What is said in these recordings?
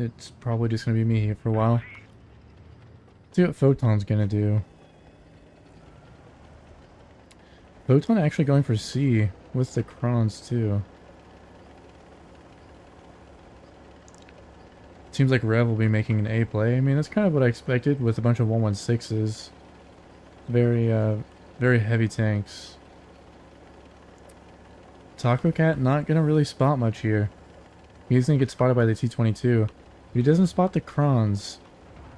it's probably just going to be me here for a while. See what Photon's going to do. Photon actually going for C with the Crons too. Seems like Rev will be making an A play. I mean, that's kind of what I expected with a bunch of 116s. Very heavy tanks. Taco Cat not gonna really spot much here. He's gonna get spotted by the T-22. But he doesn't spot the Crons.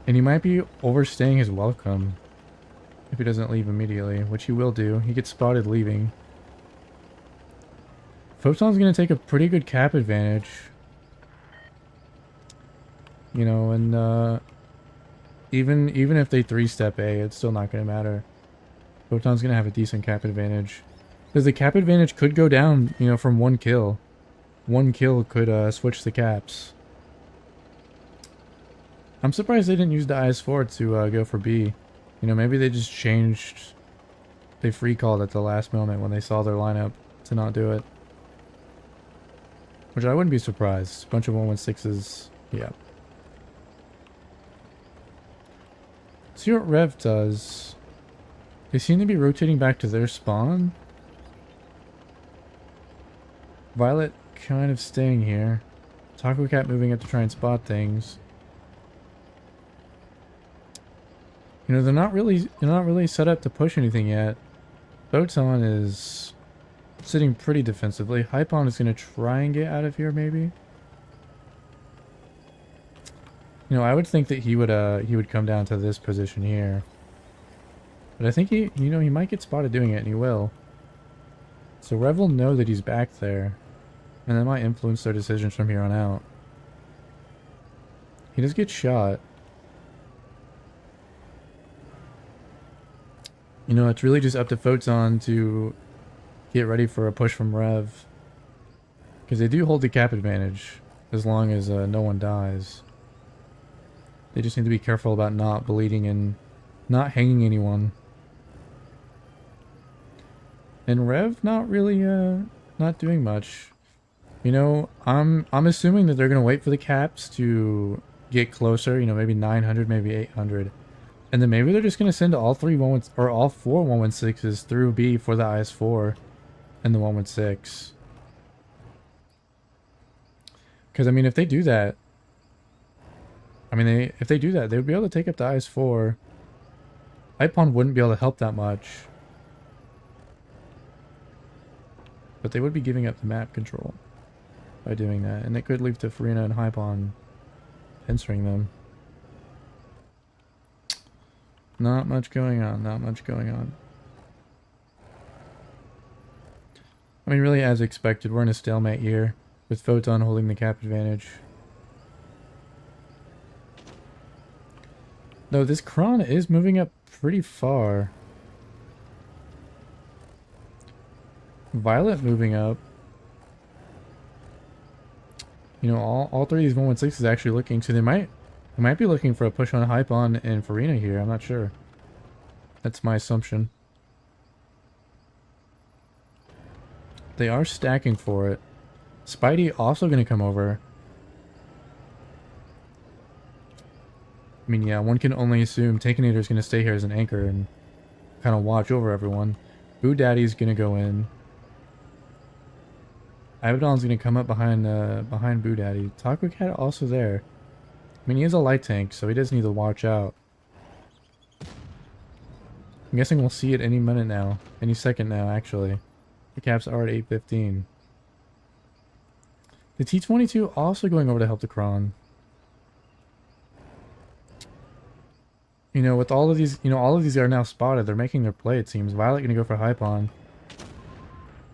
And he might be overstaying his welcome. If he doesn't leave immediately, which he will do. He gets spotted leaving. Photon's gonna take a pretty good cap advantage. You know, and even if they 3-step A, it's still not gonna matter. Photon's gonna have a decent cap advantage. Because the cap advantage could go down, you know, from 1 kill. 1 kill could switch the caps. I'm surprised they didn't use the IS-4 to go for B. You know, maybe they just changed... They free called at the last moment when they saw their lineup to not do it. Which I wouldn't be surprised. Bunch of 116s. Yeah. See what Rev does. They seem to be rotating back to their spawn. Violet kind of staying here. Taco Cat moving up to try and spot things. You know, they're not really set up to push anything yet. Photon is sitting pretty defensively. Hypon is going to try and get out of here, maybe. You know, I would think that he would come down to this position here. But I think he might get spotted doing it, and he will. So Rev will know that he's back there. And that might influence their decisions from here on out. He does get shot. You know, it's really just up to Photon to get ready for a push from Rev. Because they do hold the cap advantage, as long as no one dies. They just need to be careful about not bleeding and not hanging anyone. And Rev not really, not doing much. You know, I'm assuming that they're going to wait for the caps to get closer, you know, maybe 900, maybe 800. And then maybe they're just going to send all 4 116s through B for the IS-4 and the 116. Because, I mean, if they do that, if they do that, they would be able to take up the IS-4. Ipon wouldn't be able to help that much. But they would be giving up the map control by doing that. And it could leave to Farina and Hypon answering them. Not much going on, not much going on. I mean, really, as expected, we're in a stalemate here, with Photon holding the cap advantage. Though this Kron is moving up pretty far. Violet moving up. You know, all 3 of these 116s is actually looking, so they might be looking for a push on Hypon and Farina here. I'm not sure. That's my assumption. They are stacking for it. Spidey also going to come over. I mean, yeah, one can only assume Takenator is going to stay here as an anchor and kind of watch over everyone. Boo Daddy's going to go in. Abaddon's going to come up behind Boo Daddy. Taco Cat also there. I mean, he is a light tank, so he does need to watch out. I'm guessing we'll see it any minute now. Any second now, actually. The caps are at 8:15. The T-22 also going over to help the Kron. You know, with all of these, all of these are now spotted. They're making their play, it seems. Violet going to go for Hypon.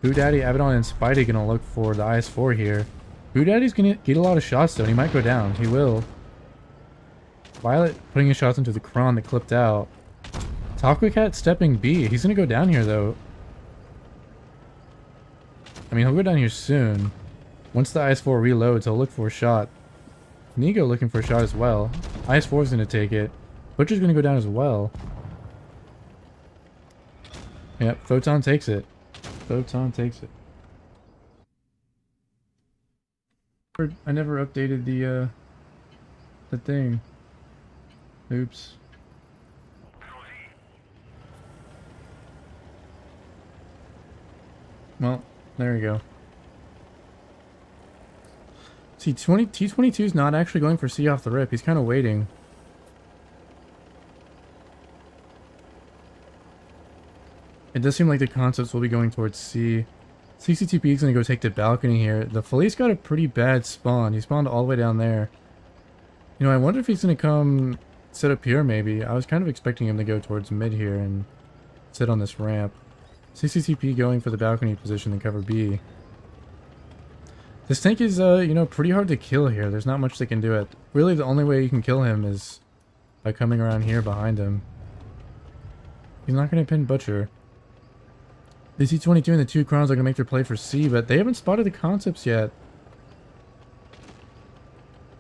Boo Daddy, Abaddon, and Spidey going to look for the IS-4 here. Boo Daddy's going to get a lot of shots, though, and he might go down. He will. Violet putting his shots into the Kron that clipped out. Taco Cat stepping B. He's going to go down here, though. I mean, he'll go down here soon. Once the IS-4 reloads, he'll look for a shot. Nigo looking for a shot as well. IS-4 is going to take it. Butcher's going to go down as well. Yep, Photon takes it. Photon takes it. I never updated the the thing. Oops. Well, there you go. See, T22 is not actually going for C off the rip. He's kind of waiting. It does seem like the concepts will be going towards C. CCTP is going to go take the balcony here. The Felice got a pretty bad spawn. He spawned all the way down there. You know, I wonder if he's going to come sit up here maybe. I was kind of expecting him to go towards mid here and sit on this ramp. CCTP going for the balcony position to cover B. This tank is, you know, pretty hard to kill here. There's not much they can do it. Really, the only way you can kill him is by coming around here behind him. He's not going to pin Butcher. The T-22 and the 2 Crowns are going to make their play for C, but they haven't spotted the concepts yet.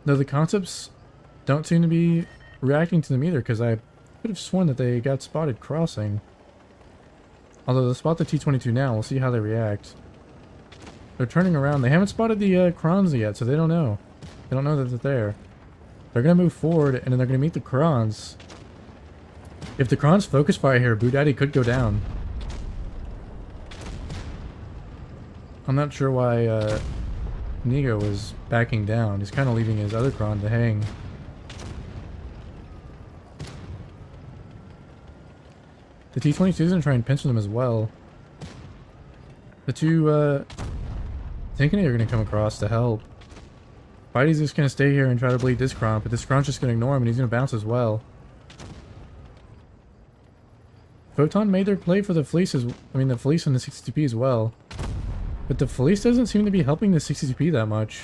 No, the concepts don't seem to be reacting to them either, because I could have sworn that they got spotted crossing. Although they'll spot the T-22 now, we'll see how they react. They're turning around. They haven't spotted the Krons yet, so they don't know. They don't know that they're there. They're going to move forward, and then they're going to meet the Krons. If the Krons focus fire here, Boo Daddy could go down. I'm not sure why Nigo was backing down. He's kind of leaving his other Kron to hang. The T-22 is going to try and pinch them as well. The two Tankany are going to come across to help. Spidey's just going to stay here and try to bleed this Kron, but this Kron's just going to ignore him and he's going to bounce as well. Photon made their play for the Fleece the Fleece and the 60TP as well. But the Fleece doesn't seem to be helping the 60TP that much.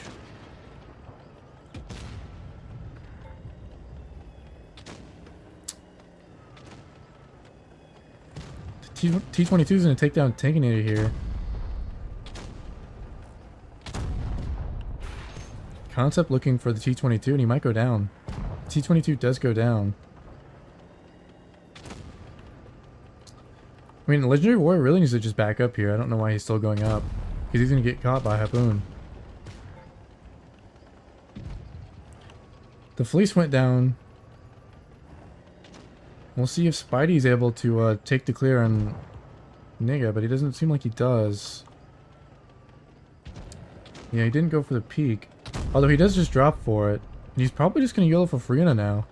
The T-22 is going to take down Tankanator here. Concept looking for the T-22 and he might go down. T-22 does go down. I mean, the Legendary Warrior really needs to just back up here. I don't know why he's still going up. Because he's going to get caught by Harpoon. The Fleece went down. We'll see if Spidey's able to take the clear on Niga, but he doesn't seem like he does. Yeah, he didn't go for the peak. Although he does just drop for it. And he's probably just going to YOLO for Friena now.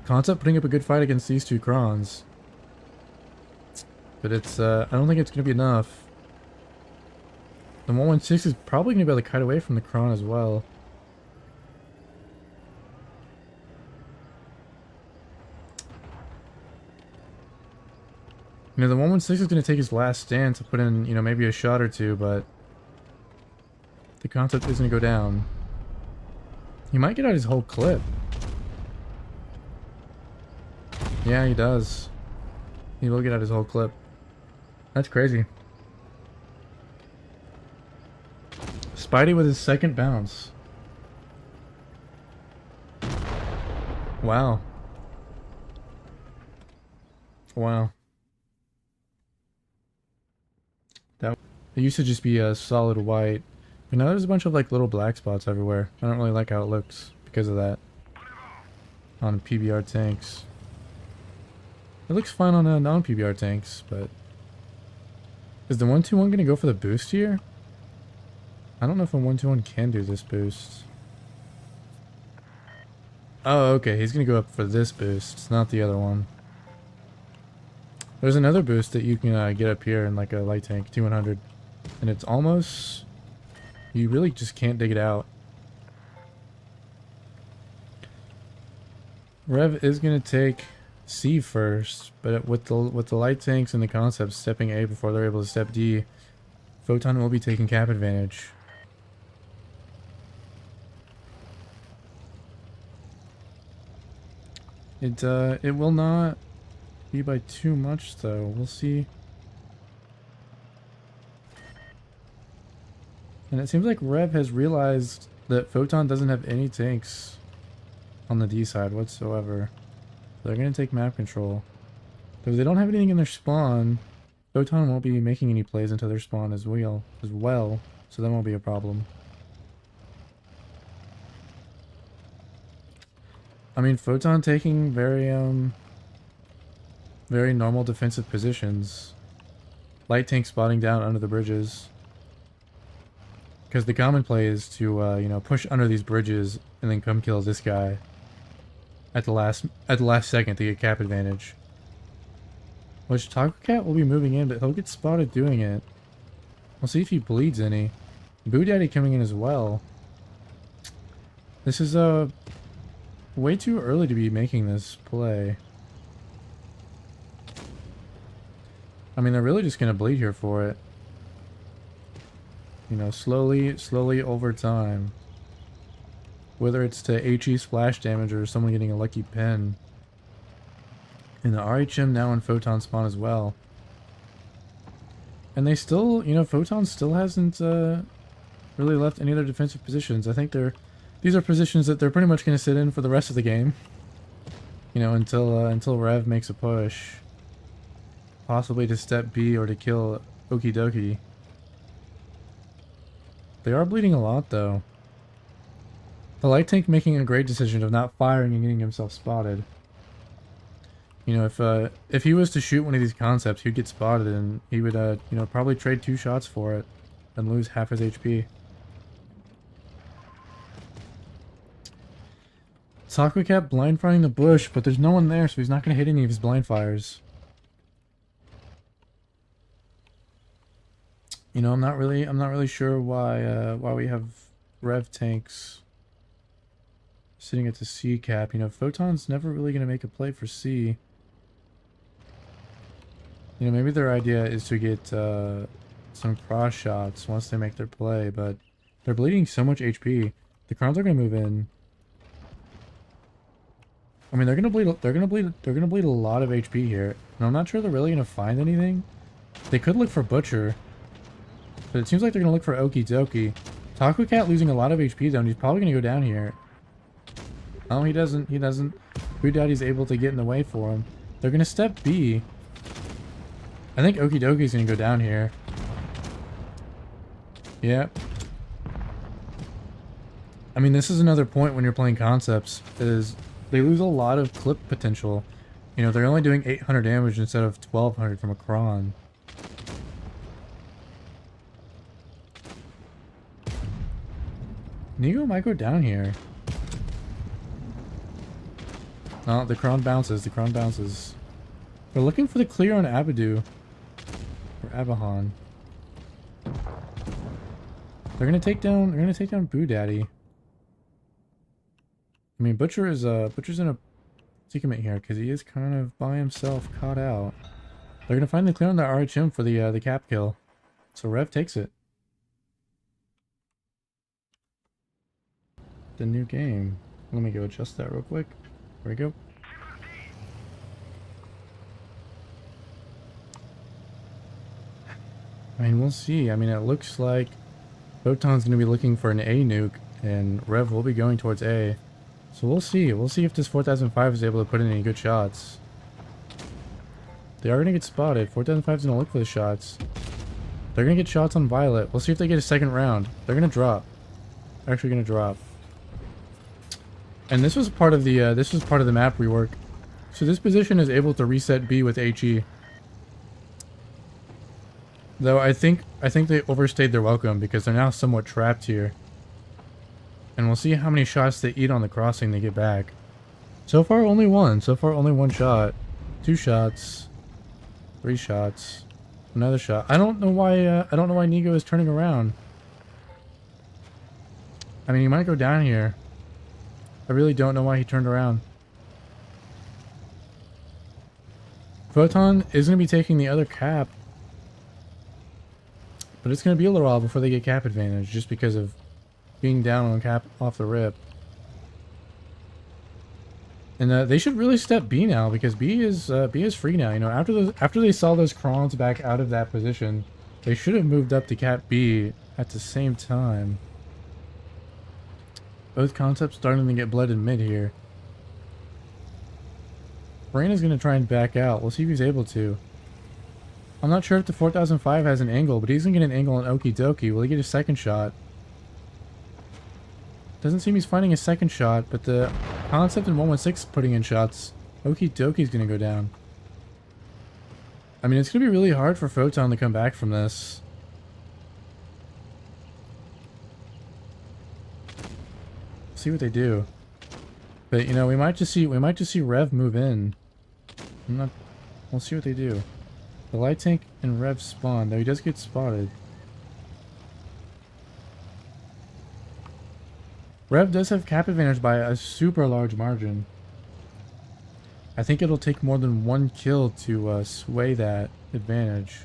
Concept putting up a good fight against these two Krons. But it's, I don't think it's going to be enough. The 116 is probably going to be able to kite away from the Kron as well. You know, the 116 is going to take his last stand to put in, you know, maybe a shot or two, but the Concept is going to go down. He might get out his whole clip. Yeah, he does. He will get out his whole clip. That's crazy. Spidey with his second bounce. Wow. Wow. It used to just be a solid white. But now there's a bunch of like little black spots everywhere. I don't really like how it looks because of that. On PBR tanks. It looks fine on non-PBR tanks, but... Is the 121 going to go for the boost here? I don't know if a 121 can do this boost. Oh, okay. He's going to go up for this boost. It's not the other one. There's another boost that you can get up here in like a light tank, T100. And it's almost... You really just can't dig it out. Rev is going to take C first, but with the light tanks and the Concept stepping A before they're able to step D, Photon will be taking cap advantage. It will not be by too much though. We'll see. And it seems like Rev has realized that Photon doesn't have any tanks on the D side whatsoever. They're going to take map control. But if they don't have anything in their spawn, Photon won't be making any plays into their spawn as well. So that won't be a problem. I mean, Photon taking very normal defensive positions. Light tank spotting down under the bridges. Because the common play is to, you know, push under these bridges and then come kill this guy at the last second to get cap advantage. Which Taco Cat will be moving in, but he'll get spotted doing it. We'll see if he bleeds any. Boo Daddy coming in as well. This is way too early to be making this play. I mean, they're really just gonna bleed here for it. You know, slowly over time. Whether it's to HE splash damage or someone getting a lucky pin. And the RHM now in Photon spawn as well. And they still, you know, Photon still hasn't really left any other defensive positions. I think these are positions that they're pretty much going to sit in for the rest of the game. You know, until Rev makes a push. Possibly to step B or to kill Okie Dokie. They are bleeding a lot though. The light tank making a great decision of not firing and getting himself spotted. You know, if he was to shoot one of these concepts, he'd get spotted and he would, you know, probably trade 2 shots for it and lose half his HP. Taco Cat blind firing the bush, but there's no one there, so he's not going to hit any of his blind fires. You know, I'm not really sure why we have Rev tanks sitting at the C cap. You know, Photon's never really going to make a play for C. You know, maybe their idea is to get some cross shots once they make their play, but they're bleeding so much HP. The Crowns are going to move in. I mean, they're going to bleed a lot of HP here. And I'm not sure they're really going to find anything. They could look for Butcher, but it seems like they're going to look for Okie Dokie. Taco Cat losing a lot of HP though, and he's probably going to go down here. Oh, he doesn't. Boo Daddy's able to get in the way for him. They're going to step B. I think Okie Dokie's going to go down here. Yep. I mean, this is another point when you're playing concepts, is they lose a lot of clip potential. You know, they're only doing 800 damage instead of 1200 from a Kron. Nigo might go down here. Oh, the Kron bounces. They're looking for the clear on Abadu. Or Abahan. They're gonna take down Boo Daddy. I mean, Butcher's in a predicament here because he is kind of by himself, caught out. They're gonna find the clear on the RHM for the cap kill. So Rev takes it. The new game. Let me go adjust that real quick. There we go. I mean, we'll see. I mean, it looks like Photon's going to be looking for an A nuke, and Rev will be going towards A. So we'll see. We'll see if this 4005 is able to put in any good shots. They are going to get spotted. 4005 is going to look for the shots. They're going to get shots on Violet. We'll see if they get a second round. They're going to drop. They're actually going to drop. And this was part of the map rework. So this position is able to reset B with HE. Though I think they overstayed their welcome because they're now somewhat trapped here. And we'll see how many shots they eat on the crossing they get back. So far only one. So far only one shot. 2 shots. 3 shots. Another shot. I don't know why Nigo is turning around. I mean, he might go down here. I really don't know why he turned around. Photon is going to be taking the other cap. But it's going to be a little while before they get cap advantage, just because of being down on cap off the rip. And they should really step B now, because B is free now. You know, after they saw those Krons back out of that position, they should have moved up to cap B at the same time. Both concepts starting to get bled in mid here. Brain is going to try and back out. We'll see if he's able to. I'm not sure if the 4005 has an angle, but he's going to get an angle on Okie Dokie. Will he get a second shot? Doesn't seem he's finding a second shot, but the Concept and 116 putting in shots. Okie dokie is going to go down. I mean, it's going to be really hard for Photon to come back from this. See what they do. But, you know, we might just see Rev move in. We'll see what they do. The light tank and Rev spawn, though he does get spotted. Rev does have cap advantage by a super large margin. I think it'll take more than one kill to sway that advantage.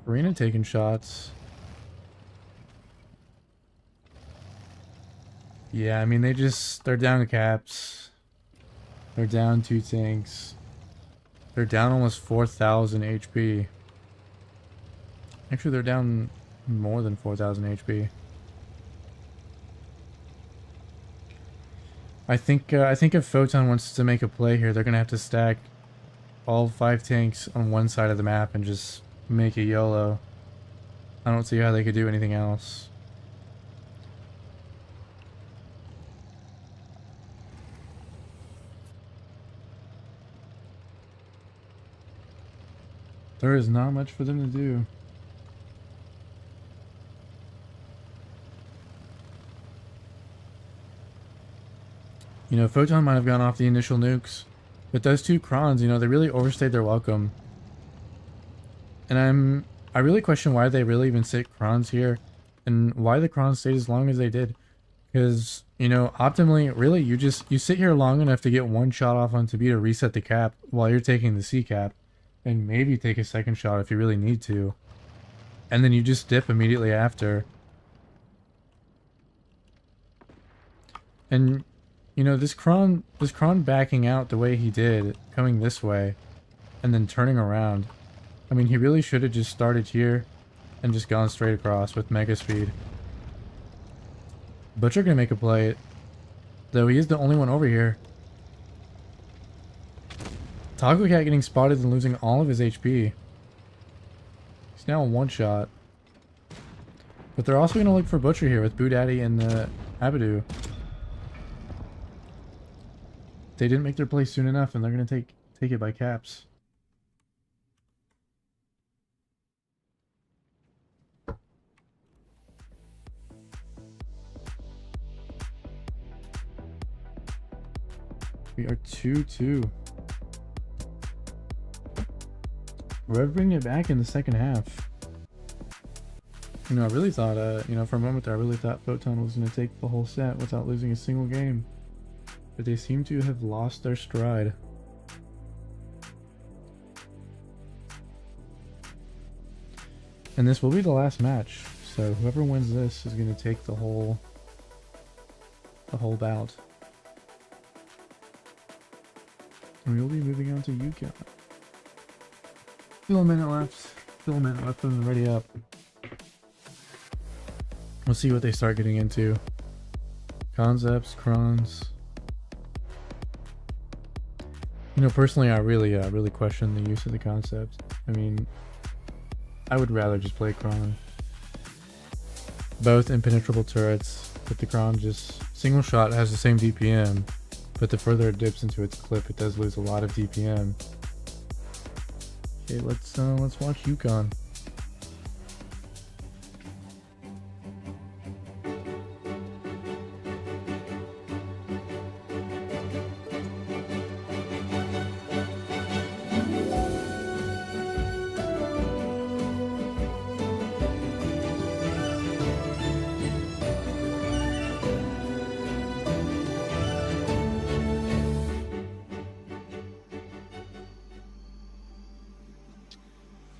Arena taking shots. Yeah, I mean, they're down to caps. They're down 2 tanks. They're down almost 4,000 HP. Actually, they're down more than 4,000 HP. I think if Photon wants to make a play here, they're gonna have to stack all 5 tanks on one side of the map and just make a YOLO. I don't see how they could do anything else. There is not much for them to do. You know, Photon might have gone off the initial nukes, but those 2 Krons, you know, they really overstayed their welcome. And I really question why they really even sit Krons here, and why the Krons stayed as long as they did. Because, you know, optimally, really, you sit here long enough to get 1 shot off onto B to reset the cap while you're taking the C cap. And maybe take a second shot if you really need to. And then you just dip immediately after. And, you know, this Kron backing out the way he did, coming this way, and then turning around. I mean, he really should have just started here and just gone straight across with mega speed. Butcher gonna make a play, though he is the only one over here. Taco Cat getting spotted and losing all of his HP. He's now in 1 shot. But they're also going to look for Butcher here with Boo Daddy and the Abadu. They didn't make their play soon enough, and they're going to take it by caps. We are 2-2. We're bringing it back in the second half. You know, I really thought, you know, for a moment there, I really thought Photon was going to take the whole set without losing a single game. But they seem to have lost their stride. And this will be the last match. So whoever wins this is going to take the whole bout. And we'll be moving on to Yukon. Still a minute left. Still a minute left for them to ready up. We'll see what they start getting into. Concepts, Krons. You know, personally, I really question the use of the concept. I mean, I would rather just play Kron. Both impenetrable turrets, but the Kron just single shot has the same DPM, but the further it dips into its clip, it does lose a lot of DPM. Okay, let's watch Yukon.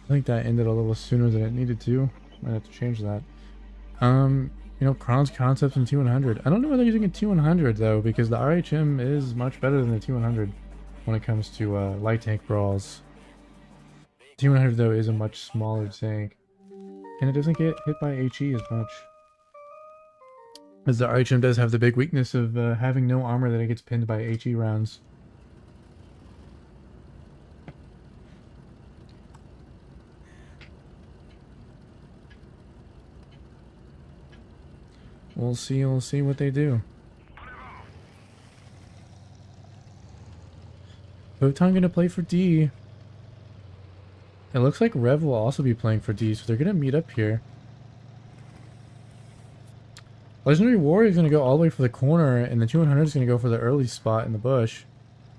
I think that ended a little sooner than it needed to. Might have to change that. You know, Kron's concepts in T100. I don't know whether they're using a T100 though, because the RHM is much better than the T100 when it comes to light tank brawls. T100 though is a much smaller tank, and it doesn't get hit by HE as much. As the RHM does have the big weakness of having no armor that it gets pinned by HE rounds. We'll see what they do. Photon gonna play for D. It looks like Rev will also be playing for D, so they're gonna meet up here. Legendary Warrior is gonna go all the way for the corner, and the 200 is gonna go for the early spot in the bush.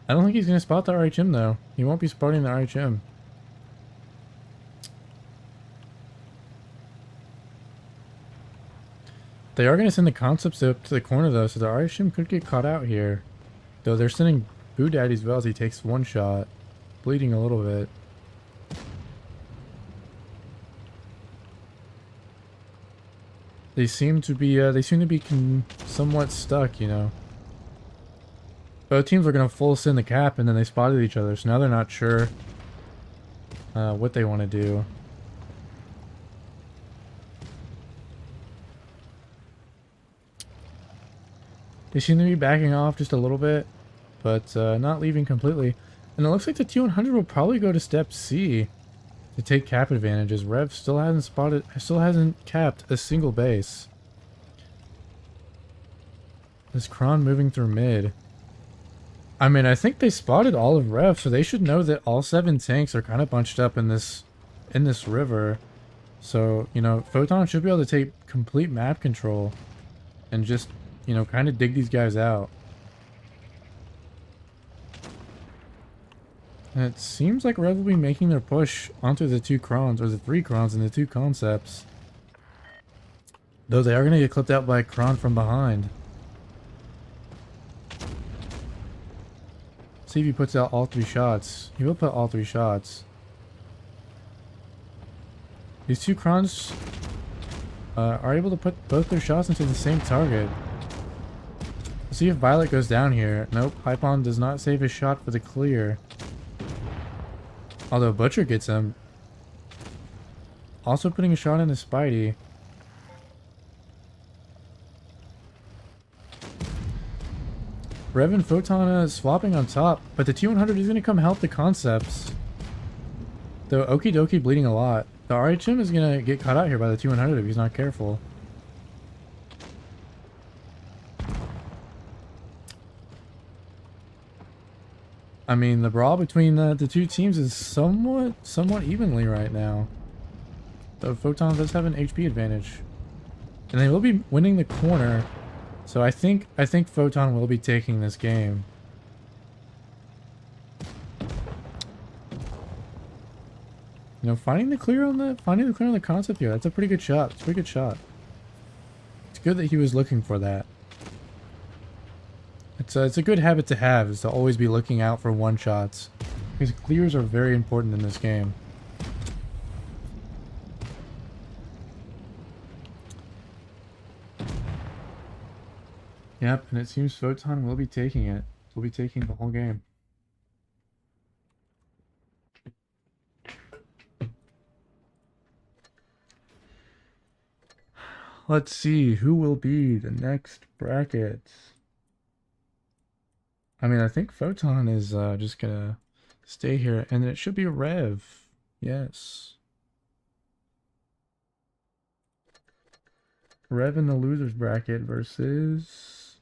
I don't think he's gonna spot the RHM though. He won't be spotting the RHM. They are gonna send the concepts up to the corner though, so the RHM could get caught out here. Though they're sending Boo Daddy as well as he takes one shot, bleeding a little bit. They seem to be somewhat stuck, you know. Both teams were gonna full send the cap, and then they spotted each other, so now they're not sure what they want to do. They seem to be backing off just a little bit, but not leaving completely. And it looks like the T100 will probably go to step C to take cap advantages. Rev still hasn't capped a single base. This Kron moving through mid. I mean, I think they spotted all of Rev, so they should know that all 7 tanks are kind of bunched up in this river. So, you know, Photon should be able to take complete map control and just, you know, kind of dig these guys out. And it seems like Rev will be making their push onto the 2 Krons, or the 3 Krons and the 2 concepts. Though they are going to get clipped out by a Kron from behind. See if he puts out all 3 shots. He will put all 3 shots. These 2 Krons are able to put both their shots into the same target. Let's see if Violet goes down here. Nope, Hypon does not save his shot for the clear. Although Butcher gets him. Also putting a shot into Spidey. Rev and Photon swapping on top, but the T100 is going to come help the concepts. Though Okie Dokie bleeding a lot. The RHM is going to get caught out here by the T100 if he's not careful. I mean, the brawl between the 2 teams is somewhat evenly right now. Though Photon does have an HP advantage. And they will be winning the corner. So I think Photon will be taking this game. You know, finding the clear on the concept here, that's a pretty good shot. It's a pretty good shot. It's good that he was looking for that. It's a good habit to have, is to always be looking out for one shots. Because clears are very important in this game. Yep, and it seems Photon will be taking it. Will be taking the whole game. Let's see, who will be the next bracket? I mean, I think Photon is just gonna stay here, and it should be Rev. Yes. Rev in the losers bracket versus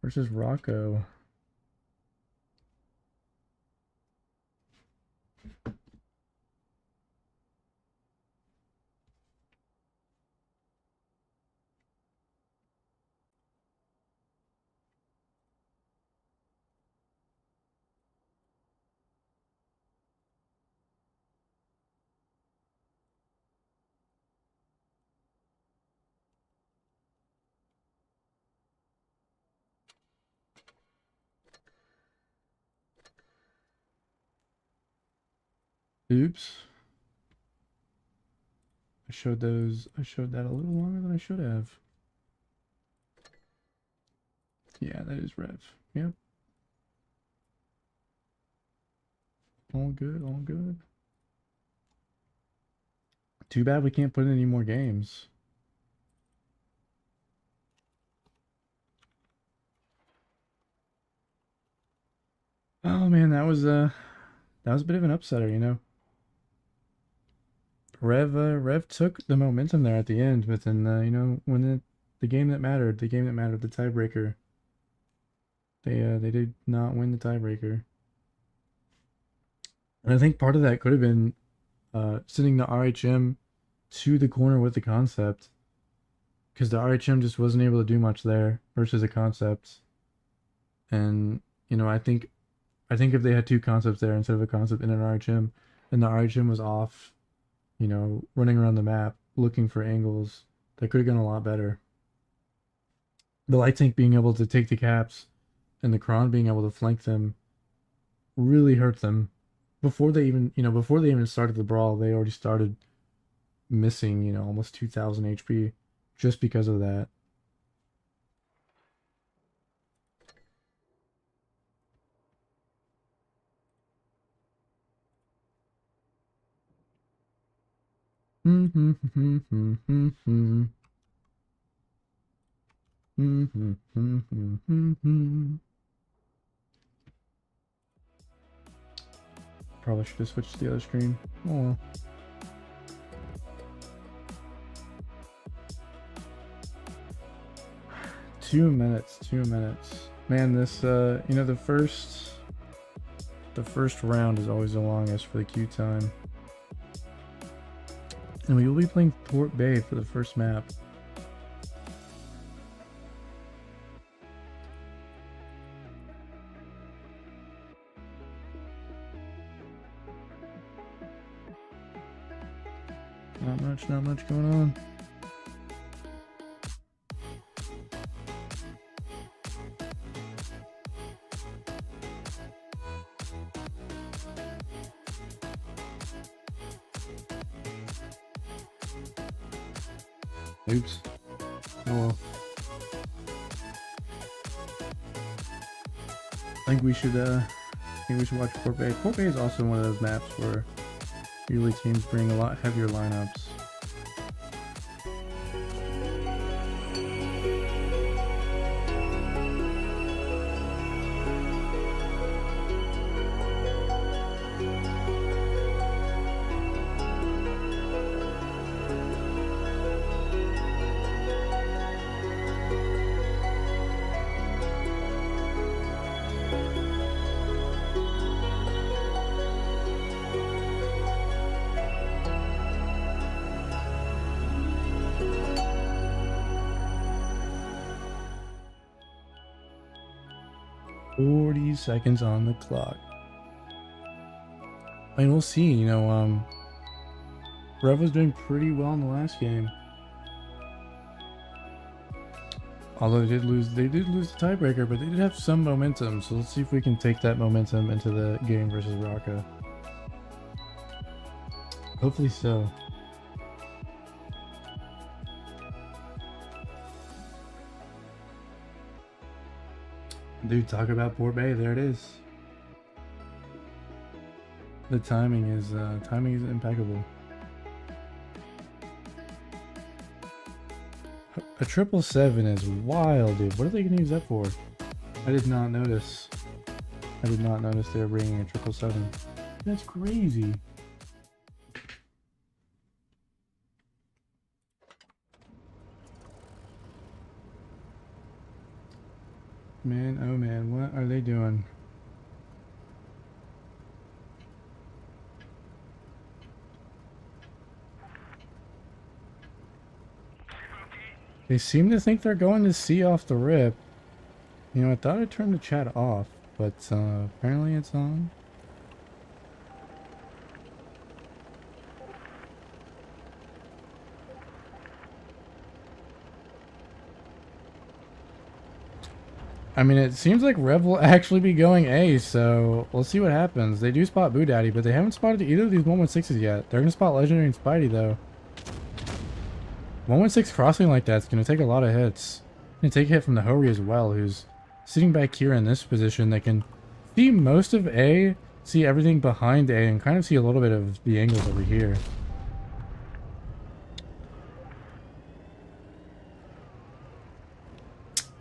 Rocco. Oops. I showed that a little longer than I should have. Yeah, that is Rev. Yep. All good, all good. Too bad we can't put in any more games. Oh man, that was a bit of an upsetter, you know. Rev took the momentum there at the end, but then you know, when the game that mattered, the tiebreaker, they did not win the tiebreaker. And I think part of that could have been sending the RHM to the corner with the concept, because the RHM just wasn't able to do much there versus a concept. And you know, I think if they had two concepts there instead of a concept and an RHM, and the RHM was off, you know, running around the map looking for angles, that could have gone a lot better. The light tank being able to take the caps and the Kron being able to flank them really hurt them. Before they even, you know, before they even started the brawl, they already started missing, you know, almost 2000 HP just because of that. Probably should have switched to the other screen. Oh well. 2 minutes, 2 minutes. Man, this you know, the first round is always the longest for the queue time. And we will be playing Port Bay for the first map. Not much going on. Oops. Oh well. I think we should watch Port Bay. Port Bay is also one of those maps where usually teams bring a lot heavier lineups. Seconds on the clock. I mean, we'll see. You know, Rev was doing pretty well in the last game. Although they did lose the tiebreaker, but they did have some momentum. So let's see if we can take that momentum into the game versus Raka. Hopefully so. Dude, talk about Port Bay. There it is. The timing is impeccable. A 777 is wild, dude. What are they gonna use that for? I did not notice. I did not notice they were bringing a 777. That's crazy. Man, oh man, what are they doing? They seem to think they're going to C off the rip. You know, I thought I turned the chat off, but apparently it's on. I mean, it seems like Rev will actually be going A, so we'll see what happens. They do spot Boo Daddy, but they haven't spotted either of these 116s yet. They're going to spot Legendary and Spidey, though. 116 crossing like that's going to take a lot of hits. Going to take a hit from the Hori as well, who's sitting back here in this position. They can see most of A, see everything behind A, and kind of see a little bit of the angles over here.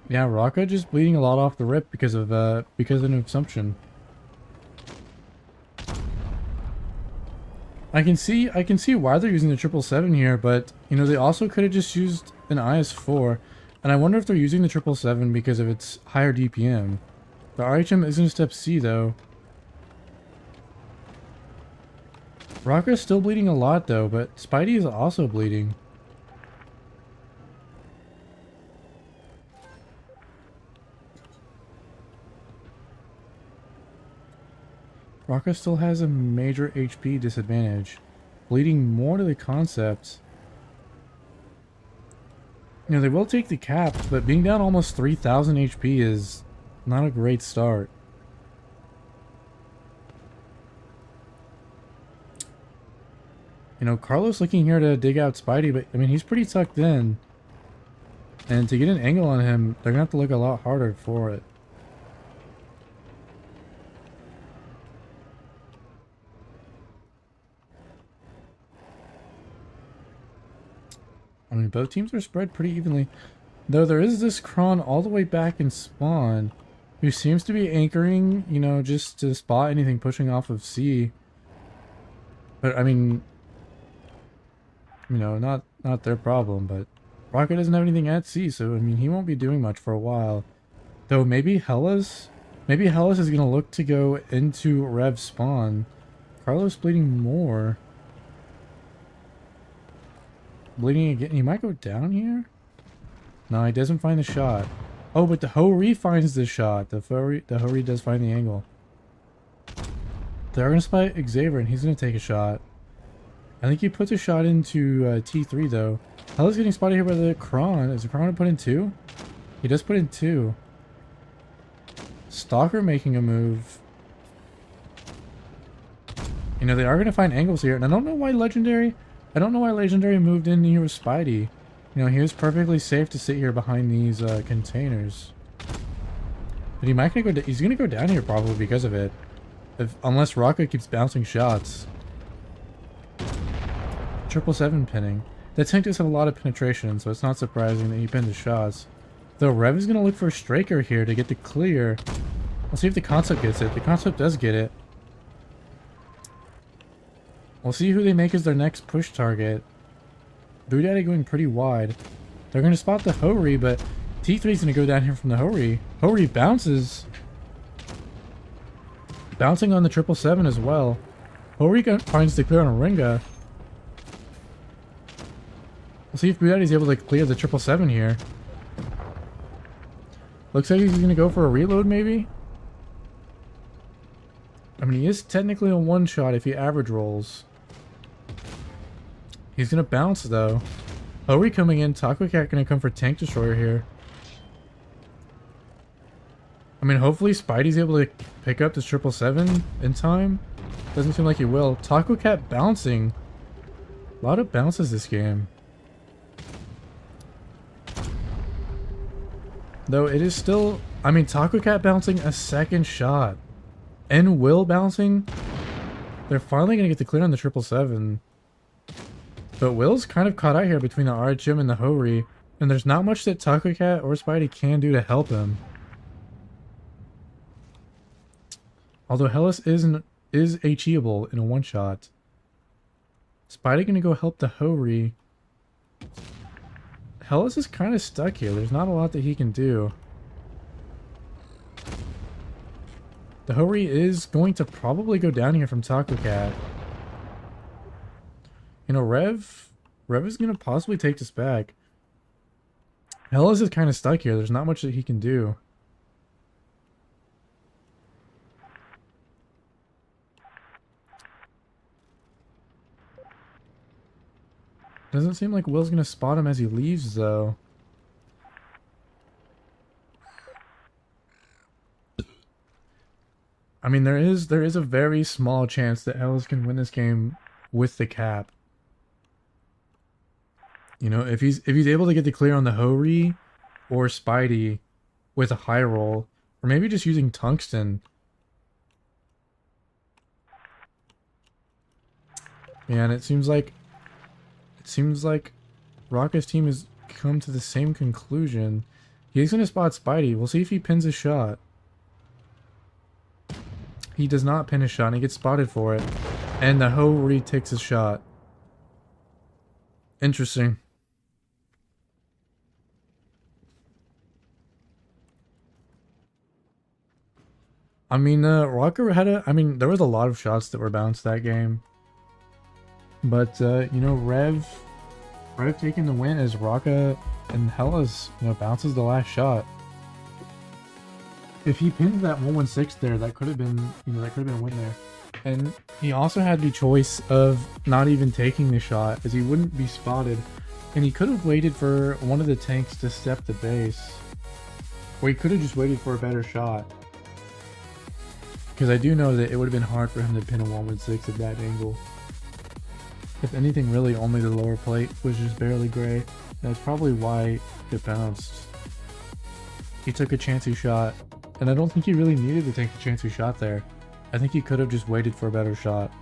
Yeah, Raka just bleeding a lot off the rip because of an assumption. I can see why they're using the 777 here, but you know, they also could have just used an IS-4. And I wonder if they're using the 777 because of its higher DPM. The RHM isn't a step C though. Rocka's still bleeding a lot though, but Spidey is also bleeding. Rocka still has a major HP disadvantage, bleeding more to the concept. You know, they will take the cap, but being down almost 3,000 HP is not a great start. You know, Carlos looking here to dig out Spidey, but I mean, he's pretty tucked in. And to get an angle on him, they're gonna have to look a lot harder for it. I mean, both teams are spread pretty evenly. Though there is this Kron all the way back in spawn, who seems to be anchoring, you know, just to spot anything pushing off of C. But, I mean, you know, not their problem, but Rocket doesn't have anything at C, so, I mean, he won't be doing much for a while. Though, maybe Hellas is going to look to go into Rev spawn. Carlos bleeding more. Bleeding again. He might go down here? No, he doesn't find the shot. Oh, but the Ho-Ri finds the shot. The Ho-Ri does find the angle. They're going to spy Xavier, and he's going to take a shot. I think he puts a shot into T3, though. Hella's getting spotted here by the Kron. Is the Kron going to put in 2? He does put in 2. Stalker making a move. You know, they are going to find angles here. And I don't know why Legendary moved in here with Spidey. You know, he was perfectly safe to sit here behind these containers. But he might gonna go. He's gonna go down here probably because of it, unless Rocket keeps bouncing shots. 777 pinning. That tank does have a lot of penetration, so it's not surprising that he pinned the shots. Though Rev is gonna look for a Straker here to get the clear. Let's see if the concept gets it. The concept does get it. We'll see who they make as their next push target. Boo Daddy going pretty wide. They're going to spot the Ho-Ri, but T3 is going to go down here from the Ho-Ri. Ho-Ri bounces. Bouncing on the 777 as well. Ho-Ri finds the clear on a Ringa. We'll see if Boo Daddy's able to clear the 777 here. Looks like he's going to go for a reload maybe. I mean, he is technically a one-shot if he average rolls. He's gonna bounce though. Ho-Ri coming in. Taco Cat gonna come for Tank Destroyer here. I mean, hopefully Spidey's able to pick up this 777 in time. Doesn't seem like he will. Taco Cat bouncing. A lot of bounces this game. Though it is still... I mean, Taco Cat bouncing a second shot. And Will bouncing. They're finally gonna get the clear on the 777. But Will's kind of caught out here between the RHM and the Ho-Ri, and there's not much that Taco Cat or Spidey can do to help him. Although Hellas is HEable in a one-shot. Spidey gonna go help the Ho-Ri. Hellas is kind of stuck here. There's not a lot that he can do. The Ho-Ri is going to probably go down here from Taco Cat. You know, Rev is going to possibly take this back. Hellas is kind of stuck here. There's not much that he can do. Doesn't seem like Will's going to spot him as he leaves, though. I mean, there is a very small chance that Hellas can win this game with the cap. You know, if he's able to get the clear on the Ho-Ri or Spidey with a high roll, or maybe just using Tungsten. Man, it seems like Rocket's team has come to the same conclusion. He's gonna spot Spidey. We'll see if he pins a shot. He does not pin a shot, and he gets spotted for it. And the Ho retakes his shot. Interesting. I mean, Rocker had a... I mean, there was a lot of shots that were bounced that game. But, you know, Rev taking the win as Rocka and Hellas, you know, bounces the last shot. If he pinned that 116 there, that could have been, you know, that could have been a win there. And he also had the choice of not even taking the shot, as he wouldn't be spotted. And he could have waited for one of the tanks to step the base. Or he could have just waited for a better shot. Because I do know that it would have been hard for him to pin a 116 at that angle. If anything, really, only the lower plate was just barely gray. That's probably why it bounced. He took a chancy shot, and I don't think he really needed to take the chancy shot there. I think he could have just waited for a better shot.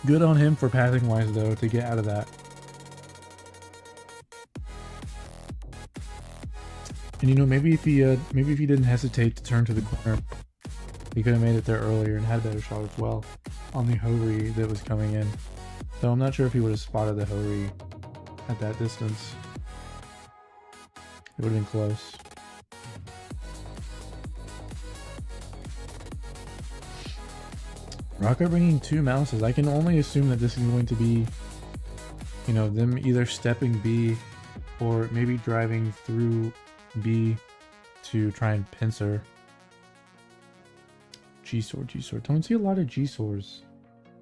Good on him for passing wise, though, to get out of that. And you know, maybe if he didn't hesitate to turn to the corner, he could have made it there earlier and had a better shot as well on the Hori that was coming in. Though I'm not sure if he would have spotted the Hori at that distance. It would have been close. Rocker bringing 2 mouses. I can only assume that this is going to be, you know, them either stepping B or maybe driving through B to try and pincer. G-Sword. Don't see a lot of G-Swords.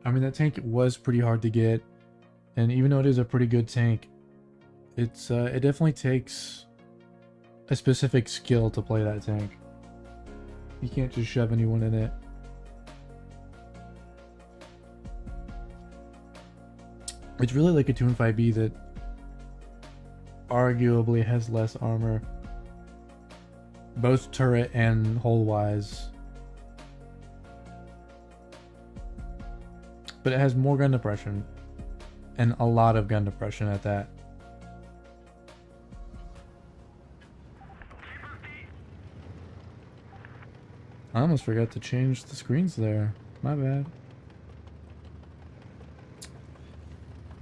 I mean, that tank was pretty hard to get, and even though it is a pretty good tank, it's it definitely takes a specific skill to play that tank. You can't just shove anyone in it. It's really like a 2 and 5B that arguably has less armor, both turret and hull wise, but it has more gun depression, and a lot of gun depression at that. I almost forgot to change the screens there. My bad.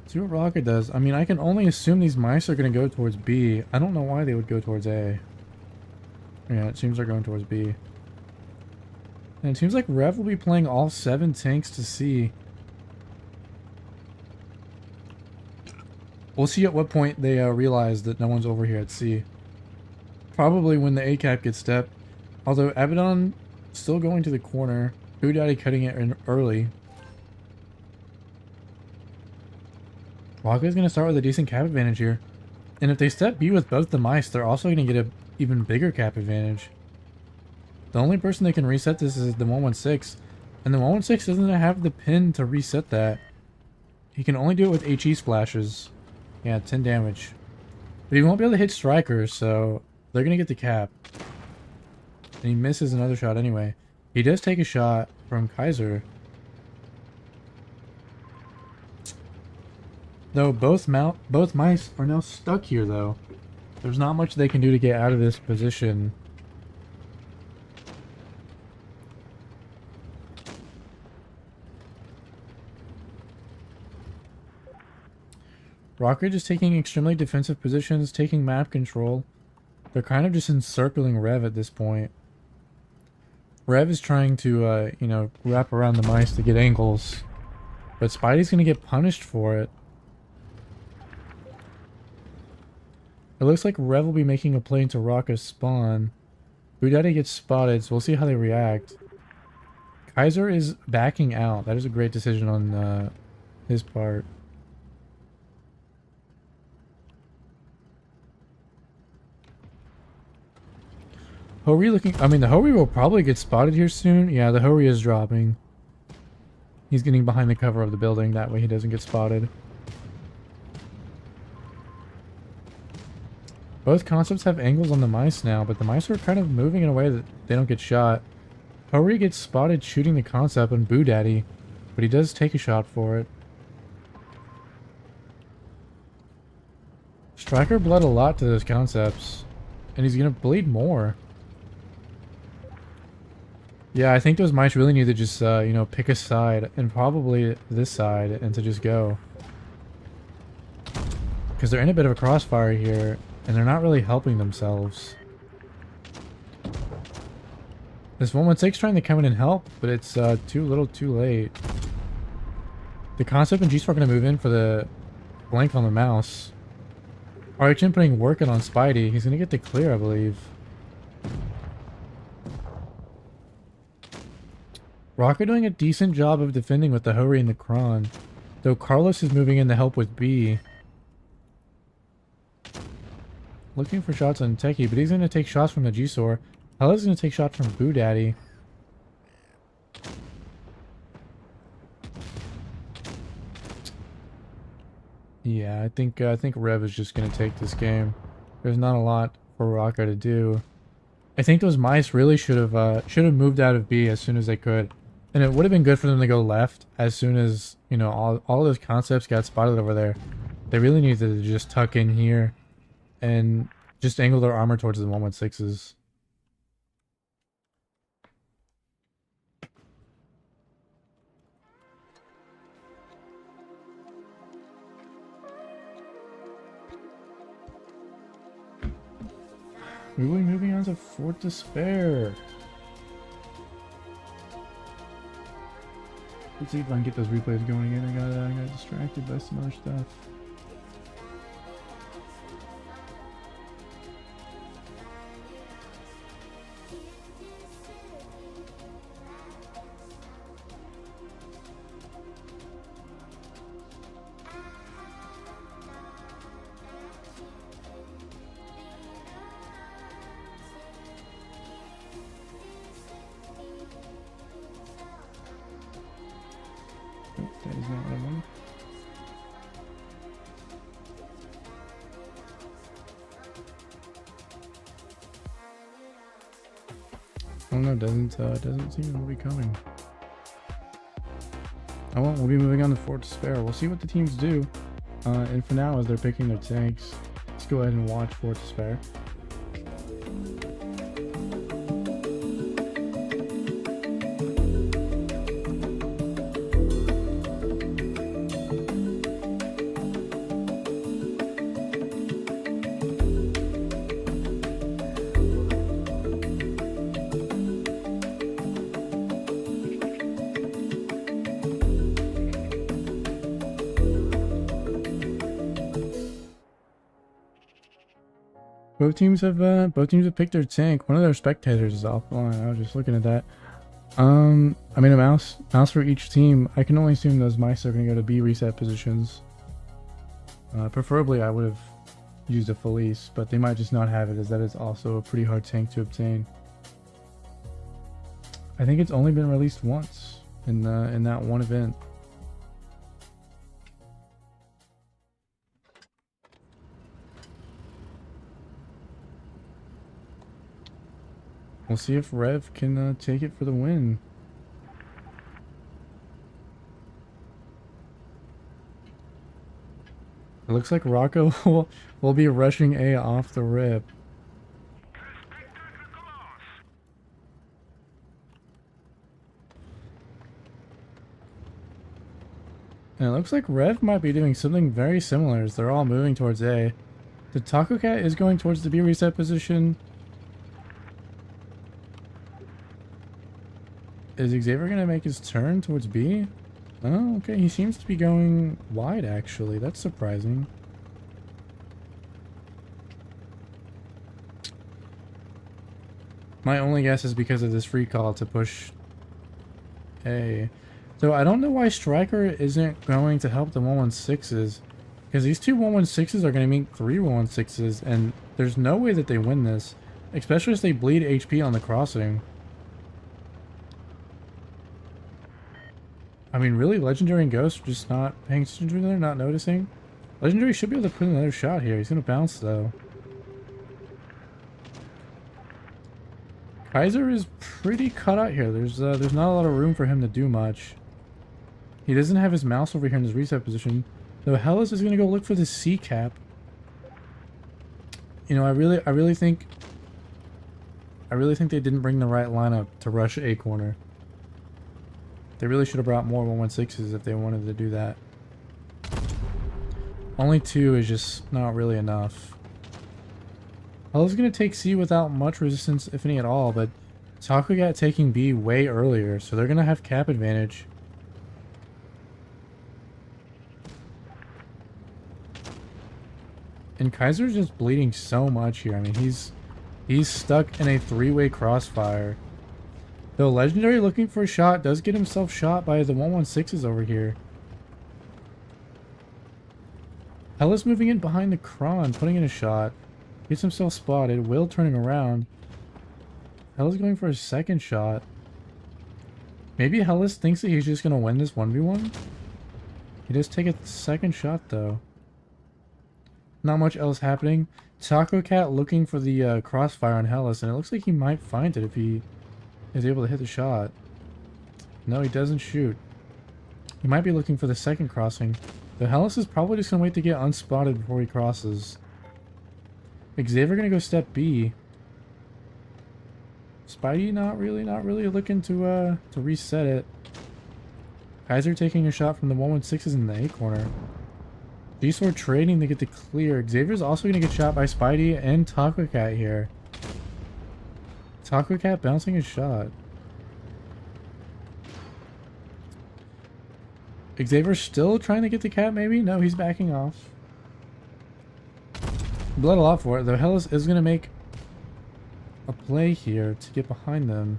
See what Rocket does. I mean, I can only assume these mice are going to go towards B. I don't know why they would go towards A. Yeah, it seems they're going towards B. And it seems like Rev will be playing all 7 tanks to C. We'll see at what point they realize that no one's over here at C. Probably when the A cap gets stepped. Although Abaddon still going to the corner. Budaddy cutting it in early. Waka's going to start with a decent cap advantage here. And if they step B with both the mice, they're also going to get an even bigger cap advantage. The only person that can reset this is the 116. And the 116 doesn't have the pin to reset that. He can only do it with HE splashes. Yeah, 10 damage. But he won't be able to hit strikers, so they're going to get the cap. And he misses another shot anyway. He does take a shot from Kaiser. Though both mice are now stuck here, though. There's not much they can do to get out of this position. Rocket is taking extremely defensive positions, taking map control. They're kind of just encircling Rev at this point. Rev is trying to, you know, wrap around the mice to get angles. But Spidey's going to get punished for it. It looks like Rev will be making a play into Rocka's spawn. Budaddy gets spotted, so we'll see how they react. Kaiser is backing out. That is a great decision on his part. Hori looking... I mean, the Hori will probably get spotted here soon. Yeah, the Hori is dropping. He's getting behind the cover of the building. That way he doesn't get spotted. Both concepts have angles on the mice now, but the mice are kind of moving in a way that they don't get shot. Hori gets spotted shooting the concept on Budaddy, but he does take a shot for it. Striker bled a lot to those concepts, and he's going to bleed more. Yeah, I think those mice really need to just, you know, pick a side, and probably this side, and to just go. Because they're in a bit of a crossfire here, and they're not really helping themselves. This 116 trying to come in and help, but it's too little too late. The concept and G.SKILL are going to move in for the blank on the mouse. RHN putting working on Spidey. He's going to get the clear, I believe. Rocket doing a decent job of defending with the Hori and the Kron. Though Carlos is moving in to help with B. Looking for shots on Techie, but he's going to take shots from the G-Sor. Hella's going to take shots from Boo Daddy. Yeah, I think Rev is just going to take this game. There's not a lot for Rocket to do. I think those mice really should have moved out of B as soon as they could. And it would have been good for them to go left as soon as, you know, all those concepts got spotted over there. They really needed to just tuck in here and just angle their armor towards the 116s. We will be moving on to Fort Despair. Let's see if I can get those replays going again. I got distracted by some other stuff. That is not what I wanted. Oh no, doesn't seem to be coming. Oh well, we'll be moving on to Fort Despair. We'll see what the teams do. And for now, as they're picking their tanks, let's go ahead and watch Fort Despair. Both teams have picked their tank. One of their spectators is offline. I was just looking at that. I mean a mouse for each team. I can only assume those mice are going to go to B reset positions. Preferably I would have used a Felice, but they might just not have it, as that is also a pretty hard tank to obtain. I think it's only been released once in that one event. We'll see if Rev can take it for the win. It looks like Rocco will be rushing A off the rip. And it looks like Rev might be doing something very similar as they're all moving towards A. The Taco Cat is going towards the B reset position. Is Xavier going to make his turn towards B? Oh, okay. He seems to be going wide, actually. That's surprising. My only guess is because of this free call to push A. So I don't know why Striker isn't going to help the 116s. Because these two 116s are going to meet three 116s. And there's no way that they win this. Especially as they bleed HP on the crossing. I mean, really, Legendary and Ghost just not paying attention to them, not noticing. Legendary should be able to put another shot here. He's going to bounce, though. Kaiser is pretty cut out here. There's not a lot of room for him to do much. He doesn't have his mouse over here in his reset position. Though Hellas is going to go look for the C cap. You know, I really think I really think they didn't bring the right lineup to rush A corner. They really should have brought more 116s if they wanted to do that. Only 2 is just not really enough. Hello's gonna take C without much resistance, if any at all, but Taco got taking B way earlier, so they're gonna have cap advantage. And Kaiser's just bleeding so much here. I mean, he's stuck in a 3-way crossfire. Though Legendary looking for a shot does get himself shot by the 116s over here. Hellas moving in behind the Kron, putting in a shot. Gets himself spotted. Will turning around. Hellas going for a second shot. Maybe Hellas thinks that he's just going to win this 1v1. He does take a second shot though. Not much else happening. Taco Cat looking for the crossfire on Hellas, and it looks like he might find it if he is able to hit the shot. No, he doesn't shoot. He might be looking for the second crossing. The Hellas is probably just going to wait to get unspotted before he crosses. Xavier going to go step B. Spidey not really looking to reset it. Kaiser taking a shot from the 116s in the A corner. G-Sword trading to get the clear. Xavier's also going to get shot by Spidey and Taco Cat here. Taco Cat bouncing his shot. Xavier's still trying to get the cat, maybe? No, he's backing off. Bled a lot for it, though. Hellas is going to make a play here to get behind them.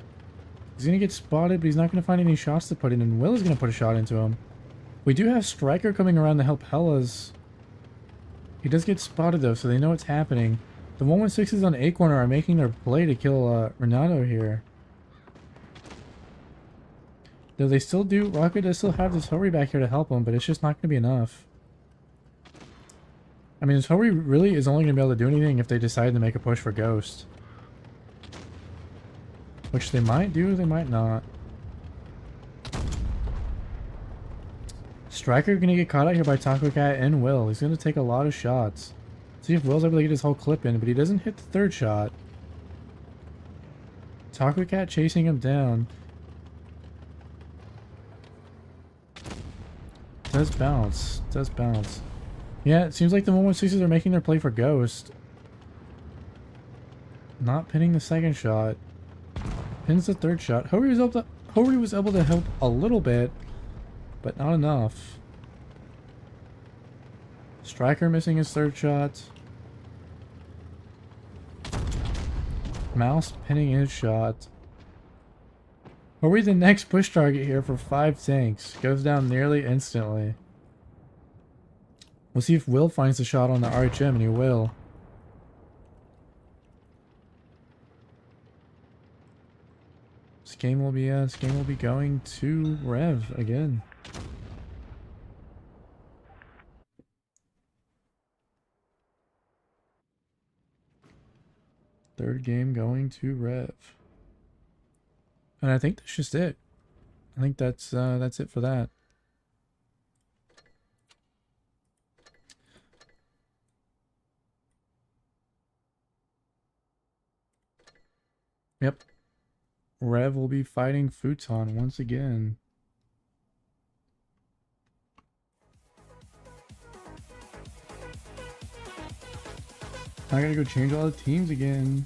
He's going to get spotted, but he's not going to find any shots to put in, and Will is going to put a shot into him. We do have Striker coming around to help Hellas. He does get spotted, though, so they know what's happening. The 116s on A corner are making their play to kill Renato here. Though they still do, Rocket does still have this Hori back here to help him, but it's just not going to be enough. I mean, this Hori really is only going to be able to do anything if they decide to make a push for Ghost. Which they might do, they might not. Striker going to get caught out here by Taco Cat and Will. He's going to take a lot of shots. See if Will's able to get his whole clip in, but he doesn't hit the third shot. Taco Cat chasing him down. Does bounce. Does bounce. Yeah, it seems like the 116s are making their play for Ghost. Not pinning the second shot. Pins the third shot. Hori was able to help a little bit, but not enough. Striker missing his third shot. Mouse pinning his shot. Hori the next push target here for 5 tanks. Goes down nearly instantly. We'll see if Will finds the shot on the RHM, and he will. This game will be going to Rev again. Third game going to Rev. And I think that's just it. I think that's it for that. Yep. Rev will be fighting FOTON once again. I gotta go change all the teams again.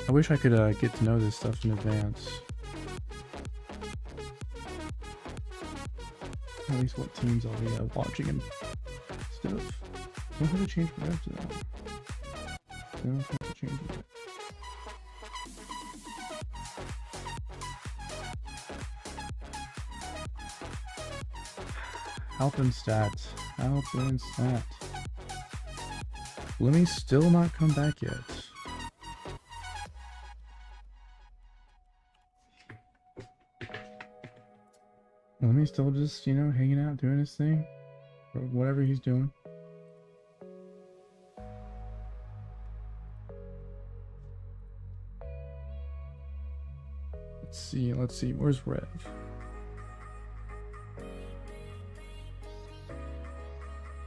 I wish I could get to know this stuff in advance. At least what teams I'll be watching and stuff. I don't have to change Rev to that. I don't have to change it. Help and stats. Help and stat. Lemmy's still not come back yet. Lemmy's still just, you know, hanging out, doing his thing. Or whatever he's doing. Let's see. Where's Rev?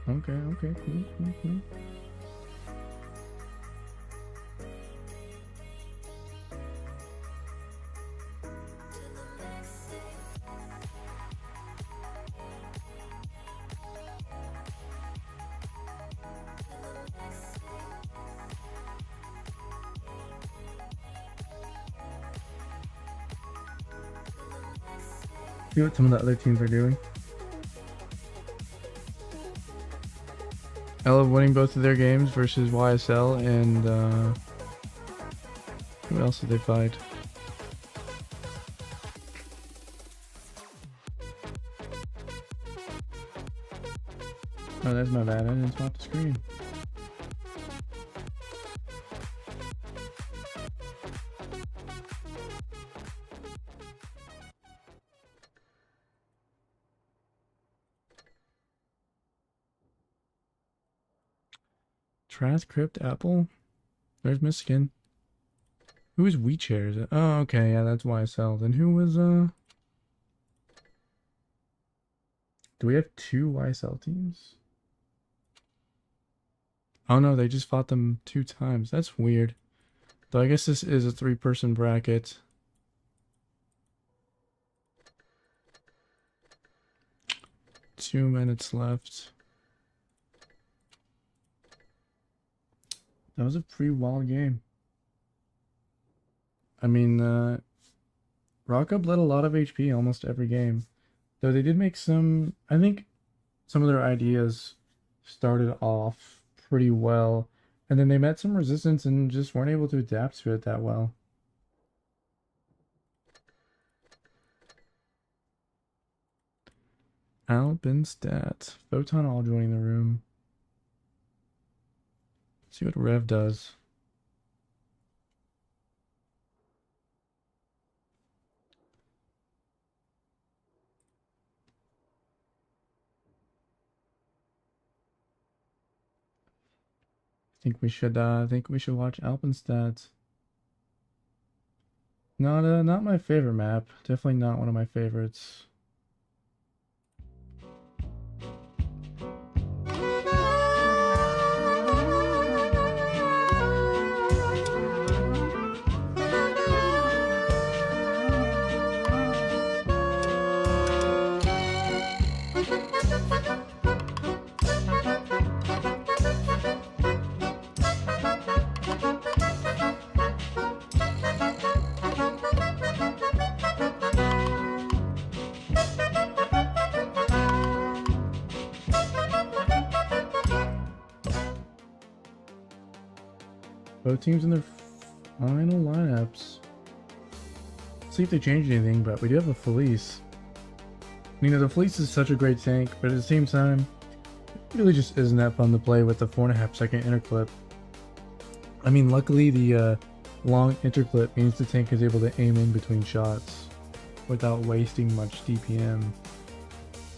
Okay, cool. See what some of the other teams are doing. I love winning both of their games versus YSL and who else did they fight? Oh, that's my bad. I didn't spot the screen. Transcript Apple? There's Michigan. Who is WeChair? Oh, okay, yeah, that's YSL. Then who was, do we have 2 YSL teams? Oh no, they just fought them 2 times. That's weird. Though I guess this is a 3-person bracket. Two minutes left. That was a pretty wild game. I mean, Rockup led a lot of HP almost every game. Though they did make some, I think some of their ideas started off pretty well. And then they met some resistance and just weren't able to adapt to it that well. Albinstat. Photon all joining the room. See what Rev does. I think we should watch Alpenstadt. Not my favorite map. Definitely not one of my favorites. Both teams in their final lineups. Let's see if they change anything, but we do have a Felice. You know, the Felice is such a great tank, but at the same time, it really just isn't that fun to play with the 4.5 second interclip. I mean, luckily the long interclip means the tank is able to aim in between shots without wasting much DPM.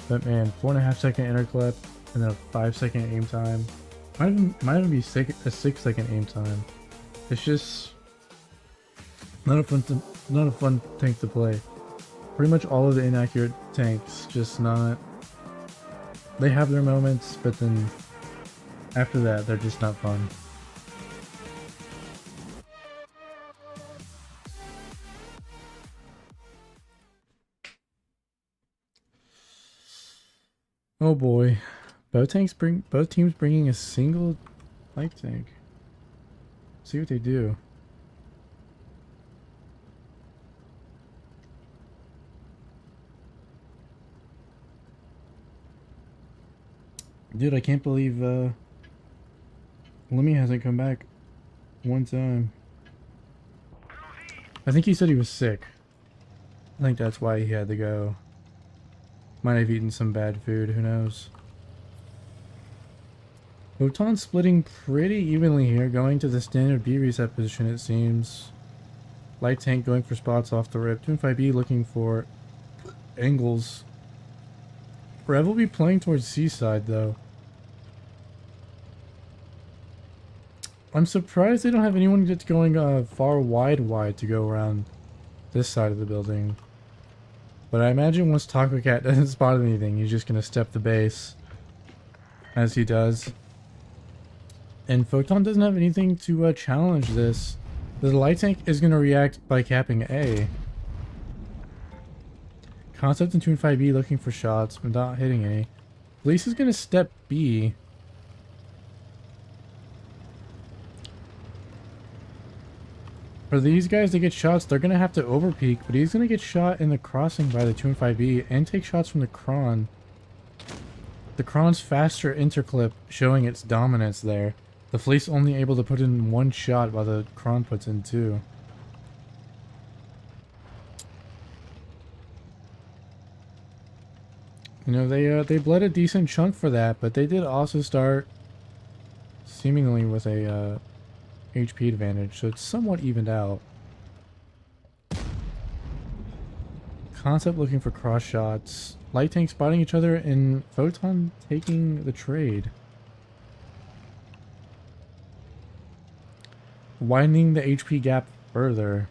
But man, 4.5 second interclip and then a 5 second aim time. Might even be a 6 second aim time. It's just not a fun tank to play. Pretty much all of the inaccurate tanks just not. They have their moments, but then after that, they're just not fun. Oh boy. Both teams bringing a single light tank. See what they do. Dude, I can't believe Lemmy hasn't come back one time. I think he said he was sick. I think that's why he had to go. Might have eaten some bad food, who knows. Photon splitting pretty evenly here, going to the standard B reset position it seems. Light tank going for spots off the rip. 2-5B looking for angles. Rev will be playing towards Seaside though. I'm surprised they don't have anyone that's going far wide to go around this side of the building. But I imagine once Taco Cat doesn't spot anything, he's just going to step the base as he does. And Photon doesn't have anything to challenge this. The light tank is going to react by capping A. Concept and 2-5B looking for shots, but not hitting any. Felice is going to step B. For these guys to get shots, they're going to have to overpeak, but he's going to get shot in the crossing by the 215B and take shots from the Kron. The Kron's faster interclip showing its dominance there. The Fleece only able to put in 1 shot while the Kron puts in 2. You know, they bled a decent chunk for that, but they did also start seemingly with a HP advantage, so it's somewhat evened out. Concept looking for cross shots. Light tank spotting each other and Photon taking the trade. Widening the HP gap further.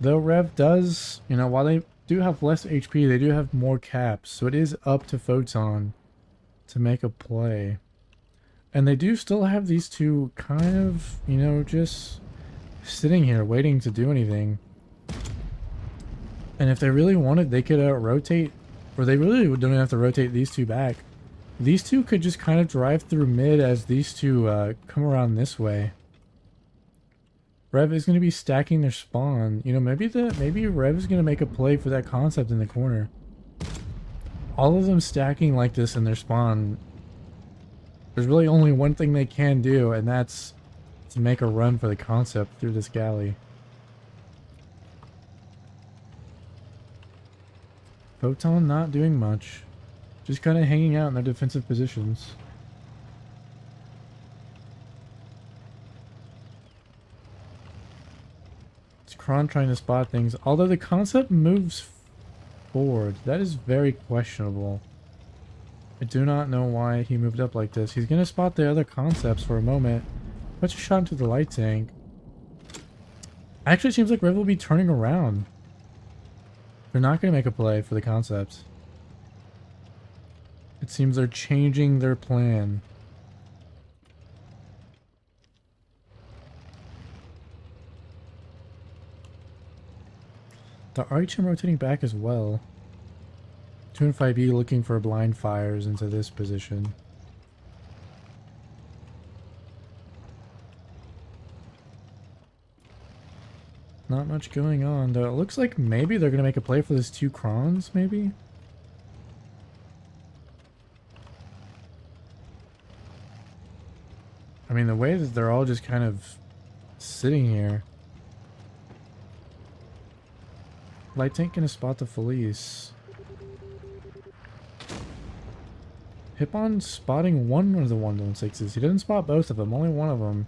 Though Rev does, you know, while they do have less HP, they do have more caps, so it is up to Photon to make a play. And they do still have these two kind of, you know, just sitting here waiting to do anything. And if they really wanted, they could rotate, or they really don't have to rotate these two back. These two could just kind of drive through mid as these two come around this way. Rev is going to be stacking their spawn. You know, maybe Rev is going to make a play for that concept in the corner. All of them stacking like this in their spawn. There's really only one thing they can do, and that's to make a run for the concept through this galley. Photon not doing much. Just kind of hanging out in their defensive positions. It's Kron trying to spot things. Although the concept moves forward. That is very questionable. I do not know why he moved up like this. He's going to spot the other concepts for a moment. Puts a shot into the light tank. Actually, it seems like Rev will be turning around. They're not going to make a play for the concepts. It seems they're changing their plan. The RHM rotating back as well. 2 and 5B looking for blind fires into this position. Not much going on, though. It looks like maybe they're going to make a play for this 2 Krons, maybe? I mean, the way that they're all just kind of sitting here. Light tank going to spot the Felice. Hippon spotting one of the 116s. He doesn't spot both of them, only one of them.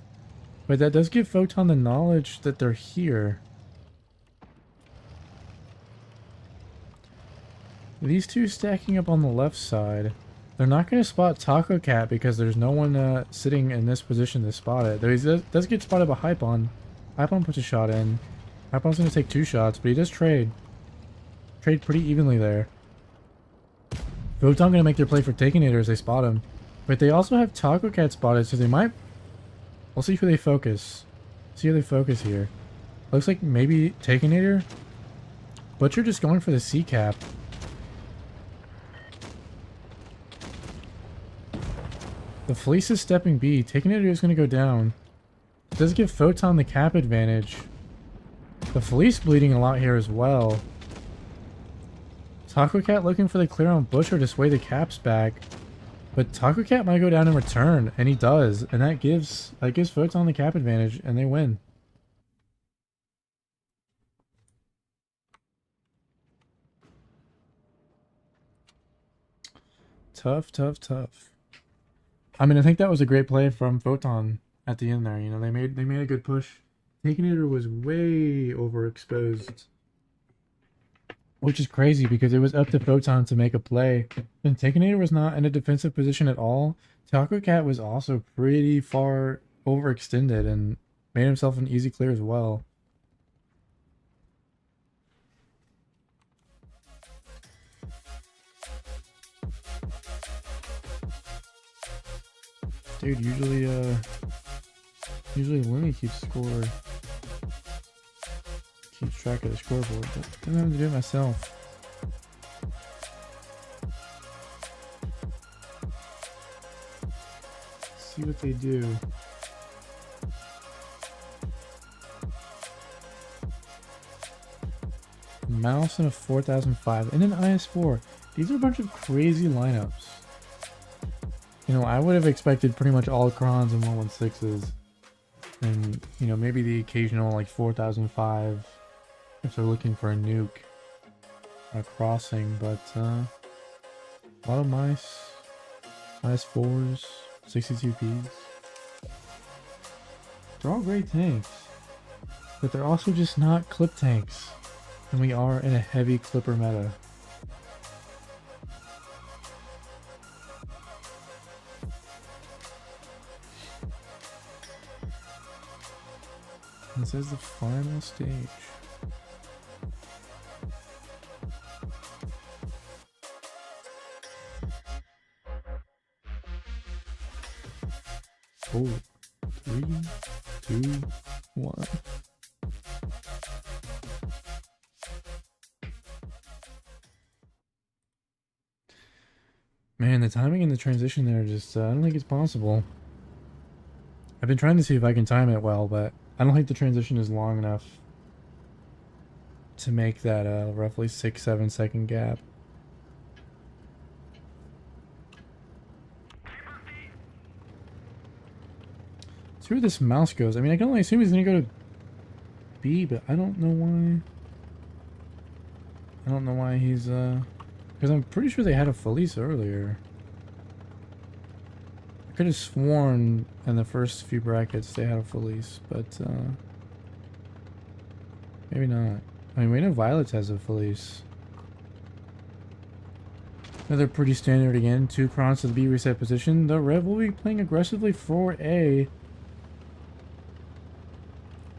But that does give Photon the knowledge that they're here. These two stacking up on the left side. They're not going to spot Taco Cat because there's no one sitting in this position to spot it. Though he does get spotted by Hypon. Hypon puts a shot in. Hypon's going to take 2 shots, but he does trade. Trade pretty evenly there. Photon going to make their play for Takenator as they spot him. But they also have Taco Cat spotted, so they might... We'll see who they focus. See who they focus here. Looks like maybe Takenator. Butcher just going for the C-cap. The Fleece is stepping B. Takenator is going to go down. It does give Photon the cap advantage. The Fleece bleeding a lot here as well. Taco Cat looking for the clear on Butcher to sway the caps back. But Taco Cat might go down in return, and he does. And that gives Photon the cap advantage, and they win. Tough, tough, tough. I mean, I think that was a great play from Photon at the end there. You know, they made a good push. Takenator was way overexposed. Which is crazy because it was up to Photon to make a play. And Takenator was not in a defensive position at all. Taco Cat was also pretty far overextended and made himself an easy clear as well. Dude, usually Lemmy keeps score. Keeps track of the scoreboard, but I'm having to do it myself. Let's see what they do. Mouse and a 4005 and an IS4. These are a bunch of crazy lineups. You know, I would have expected pretty much all Crons and 116s. And, you know, maybe the occasional like 4005 if they're looking for a nuke or a crossing, but a lot of mice, IS4s, 62Ps. They're all great tanks, but they're also just not clip tanks. And we are in a heavy clipper meta. This is the final stage. Oh, 3, 2, 1. Man, the timing and the transition there just, I don't think it's possible. I've been trying to see if I can time it well, but I don't think the transition is long enough to make that roughly 6-7 second gap. Let's see where this mouse goes. I mean, I can only assume he's gonna go to B, but I don't know why. I don't know why he's because I'm pretty sure they had a Felice earlier. I could have sworn in the first few brackets they had a Felice, but maybe not. I mean, we know Violet's has a Felice. Another pretty standard again. 2 Crons to the B reset position. The Rev will be playing aggressively for A.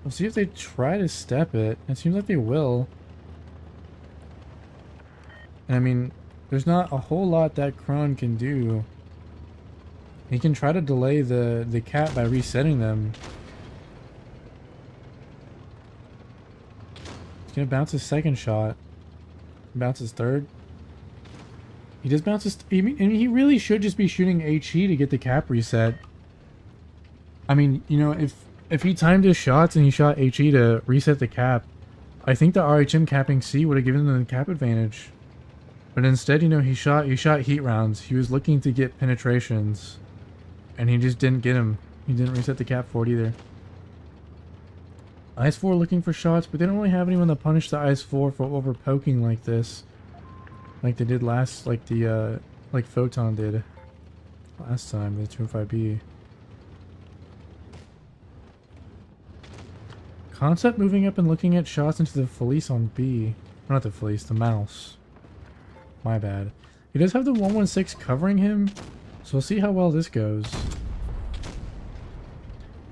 We'll see if they try to step it. It seems like they will. And I mean, there's not a whole lot that Cron can do. He can try to delay the cap by resetting them. He's gonna bounce his second shot. Bounce his third. He just bounces. I mean, he really should just be shooting HE to get the cap reset. I mean, you know, if he timed his shots and he shot HE to reset the cap, I think the RHM capping C would have given them the cap advantage. But instead, you know, he shot heat rounds. He was looking to get penetrations, and he just didn't get him. He didn't reset the cap for it either. IS4 looking for shots, but they don't really have anyone to punish the IS4 for over poking like this, like they did last, like the like Photon did last time, the 205B. Concept moving up and looking at shots into the Felice on B. Not the Felice, the mouse. My bad. He does have the 116 covering him, so we'll see how well this goes.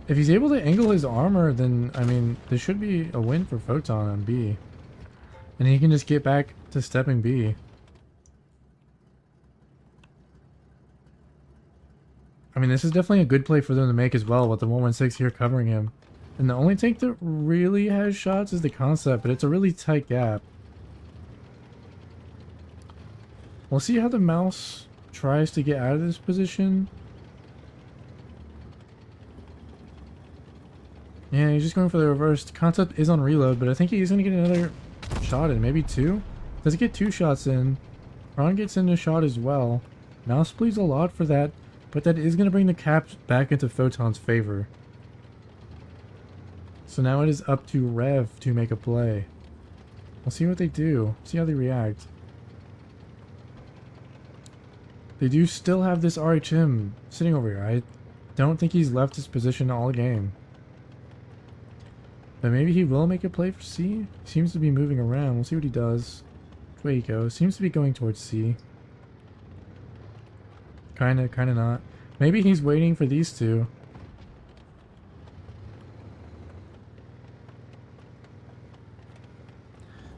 If he's able to angle his armor, then, I mean, this should be a win for Photon on B. And he can just get back to stepping B. I mean, this is definitely a good play for them to make as well, with the 116 here covering him. And the only tank that really has shots is the Concept, but it's a really tight gap. We'll see how the mouse tries to get out of this position. Yeah, he's just going for the reverse. Concept is on reload, but I think he's going to get another shot in. Maybe 2? Does he get 2 shots in? Ron gets in a shot as well. Mouse bleeds a lot for that, but that is going to bring the caps back into Photon's favor. So now it is up to Rev to make a play. We'll see what they do. See how they react. They do still have this RHM sitting over here. I don't think he's left his position all game. But maybe he will make a play for C. He seems to be moving around. We'll see what he does. Which way he goes. Seems to be going towards C. Kinda not. Maybe he's waiting for these two.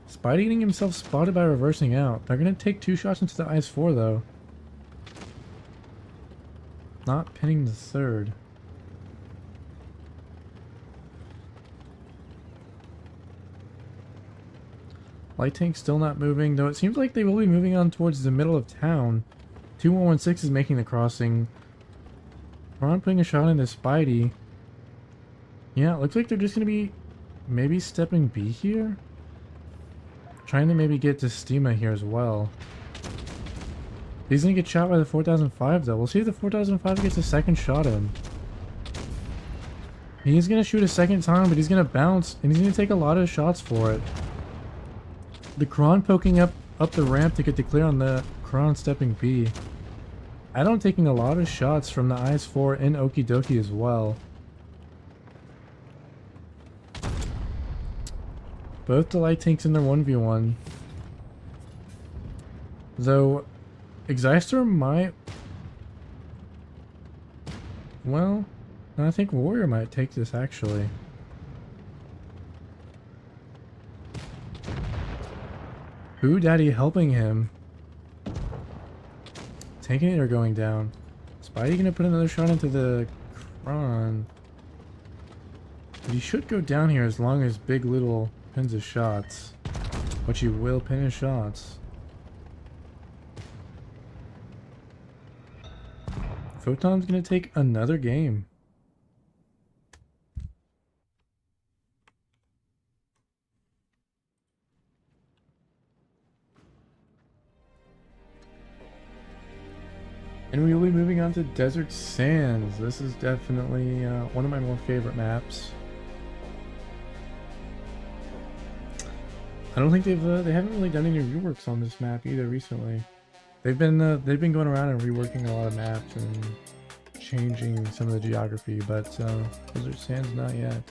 Spidey getting himself spotted by reversing out. They're going to take 2 shots into the IS-4 though. Not pinning the third. Light tank still not moving, though it seems like they will be moving on towards the middle of town. 2116 is making the crossing. Ron putting a shot into Spidey. Yeah, it looks like they're just going to be maybe stepping B here. trying to maybe get to Stima here as well. He's gonna get shot by the 4005 though. We'll see if the 4005 gets a second shot in. He's gonna shoot a second time, but he's gonna bounce, and he's gonna take a lot of shots for it. The Kron poking up the ramp to get the clear on the Kron stepping B. Add-on taking a lot of shots from the IS-4 and Okie Dokie as well. Both the light tanks in their 1v1. Though, Exeister might... Well, I think Warrior might take this actually. Who Daddy helping him? Taking it or going down? Spidey gonna put another shot into the Kron. But he should go down here as long as Big Little pins his shots. But he will pin his shots. Photon's gonna take another game. And we will be moving on to Desert Sands. This is definitely one of my more favorite maps. I don't think they haven't really done any reworks on this map either recently. They've been going around and reworking a lot of maps and changing some of the geography, but Desert Sands not yet.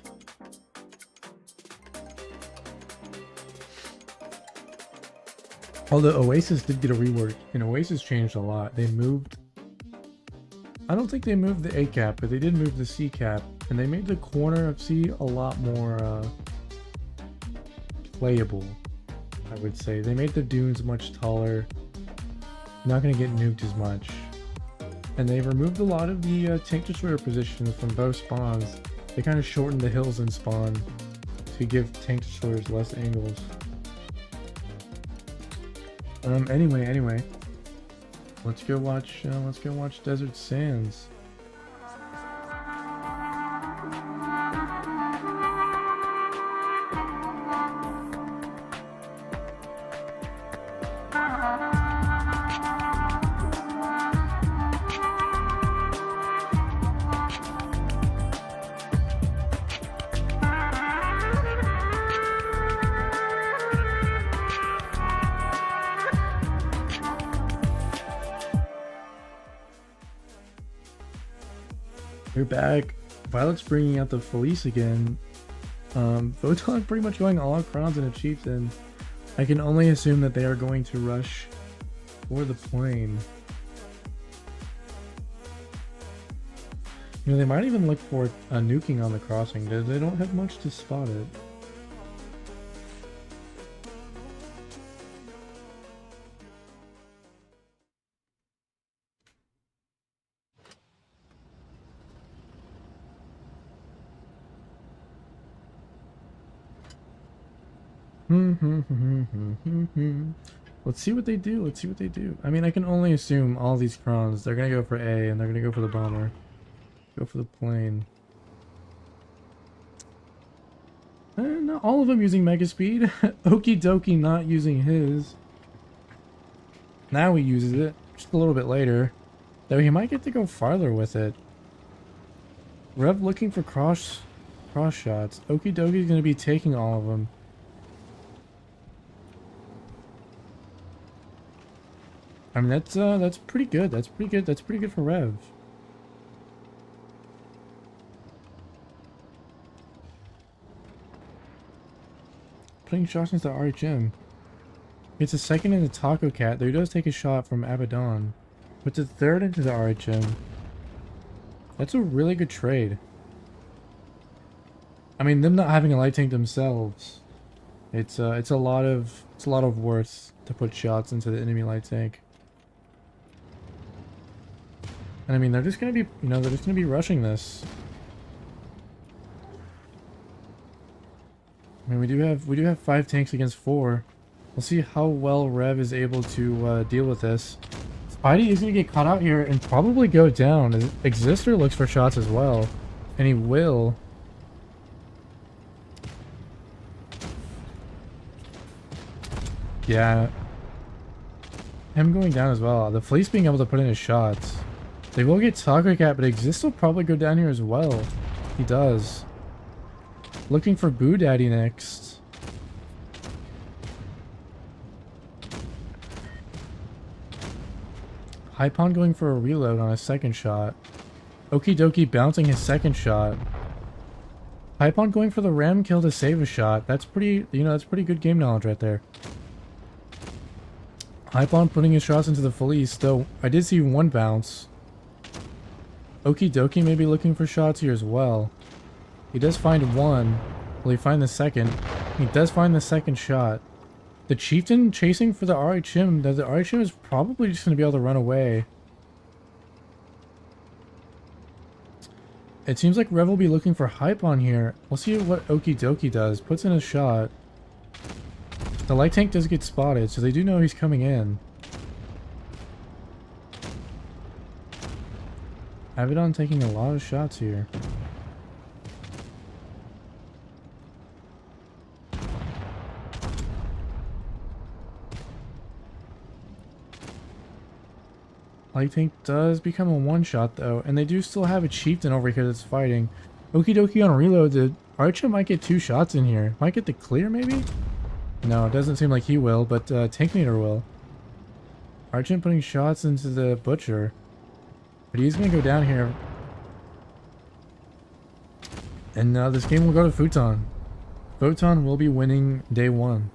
Although Oasis did get a rework, and Oasis changed a lot. They moved... I don't think they moved the A cap, but they did move the C cap, and they made the corner of C a lot more playable, I would say. They made the dunes much taller, not going to get nuked as much. And they removed a lot of the tank destroyer positions from both spawns. They kind of shortened the hills in spawn to give tank destroyers less angles. Anyway. Let's go watch Desert Sands. We're back. Violet's bringing out the Felice again. Photon pretty much going all crowns and a chieftain. I can only assume that they are going to rush for the plane. You know, they might even look for a nuking on the crossing. They don't have much to spot it. Let's see what they do. Let's see what they do. I mean, I can only assume all these crowns, they're gonna go for A and they're gonna go for the bomber. Go for the plane. Not all of them using mega speed. Okie dokie not using his. Now he uses it just a little bit later. Though he might get to go farther with it. Rev looking for cross shots. Okie dokie's gonna be taking all of them. I mean, that's pretty good. That's pretty good. That's pretty good for Rev. Putting shots into RHM. It's a second into Taco Cat, though he does take a shot from Abaddon. Puts a third into the RHM. That's a really good trade. I mean, them not having a light tank themselves, it's a lot of worth to put shots into the enemy light tank. And I mean, they're just gonna be, they're just gonna be rushing this. I mean, we do have 5 tanks against 4. We'll see how well Rev is able to deal with this. Spidey is gonna get caught out here and probably go down. Exister looks for shots as well, and he will. Yeah. Him going down as well. The Fleece being able to put in his shots. They will get Talker Cat, but Exist will probably go down here as well. He does. Looking for Boo Daddy next. Hypon going for a reload on his second shot. Okie dokie bouncing his second shot. Hypon going for the ram kill to save a shot. That's pretty, you know, that's pretty good game knowledge right there. Hypon putting his shots into the Fleece, though I did see one bounce. Okie dokie maybe looking for shots here as well. He does find one. Will he find the second? He does find the second shot. The Chieftain chasing for the RHM. The RHM is probably just going to be able to run away. It seems like Rev will be looking for Hypon here. We'll see what Okie dokie does. Puts in a shot. The light tank does get spotted, so they do know he's coming in. Abaddon taking a lot of shots here. Light tank does become a one-shot though, and they do still have a Chieftain over here that's fighting. Okie dokie on reload. The Archer might get 2 shots in here. Might get the clear maybe? No, it doesn't seem like he will, but Tankmeter will. Archer putting shots into the Butcher. But he's going to go down here. And this game will go to FOTON. FOTON will be winning day 1.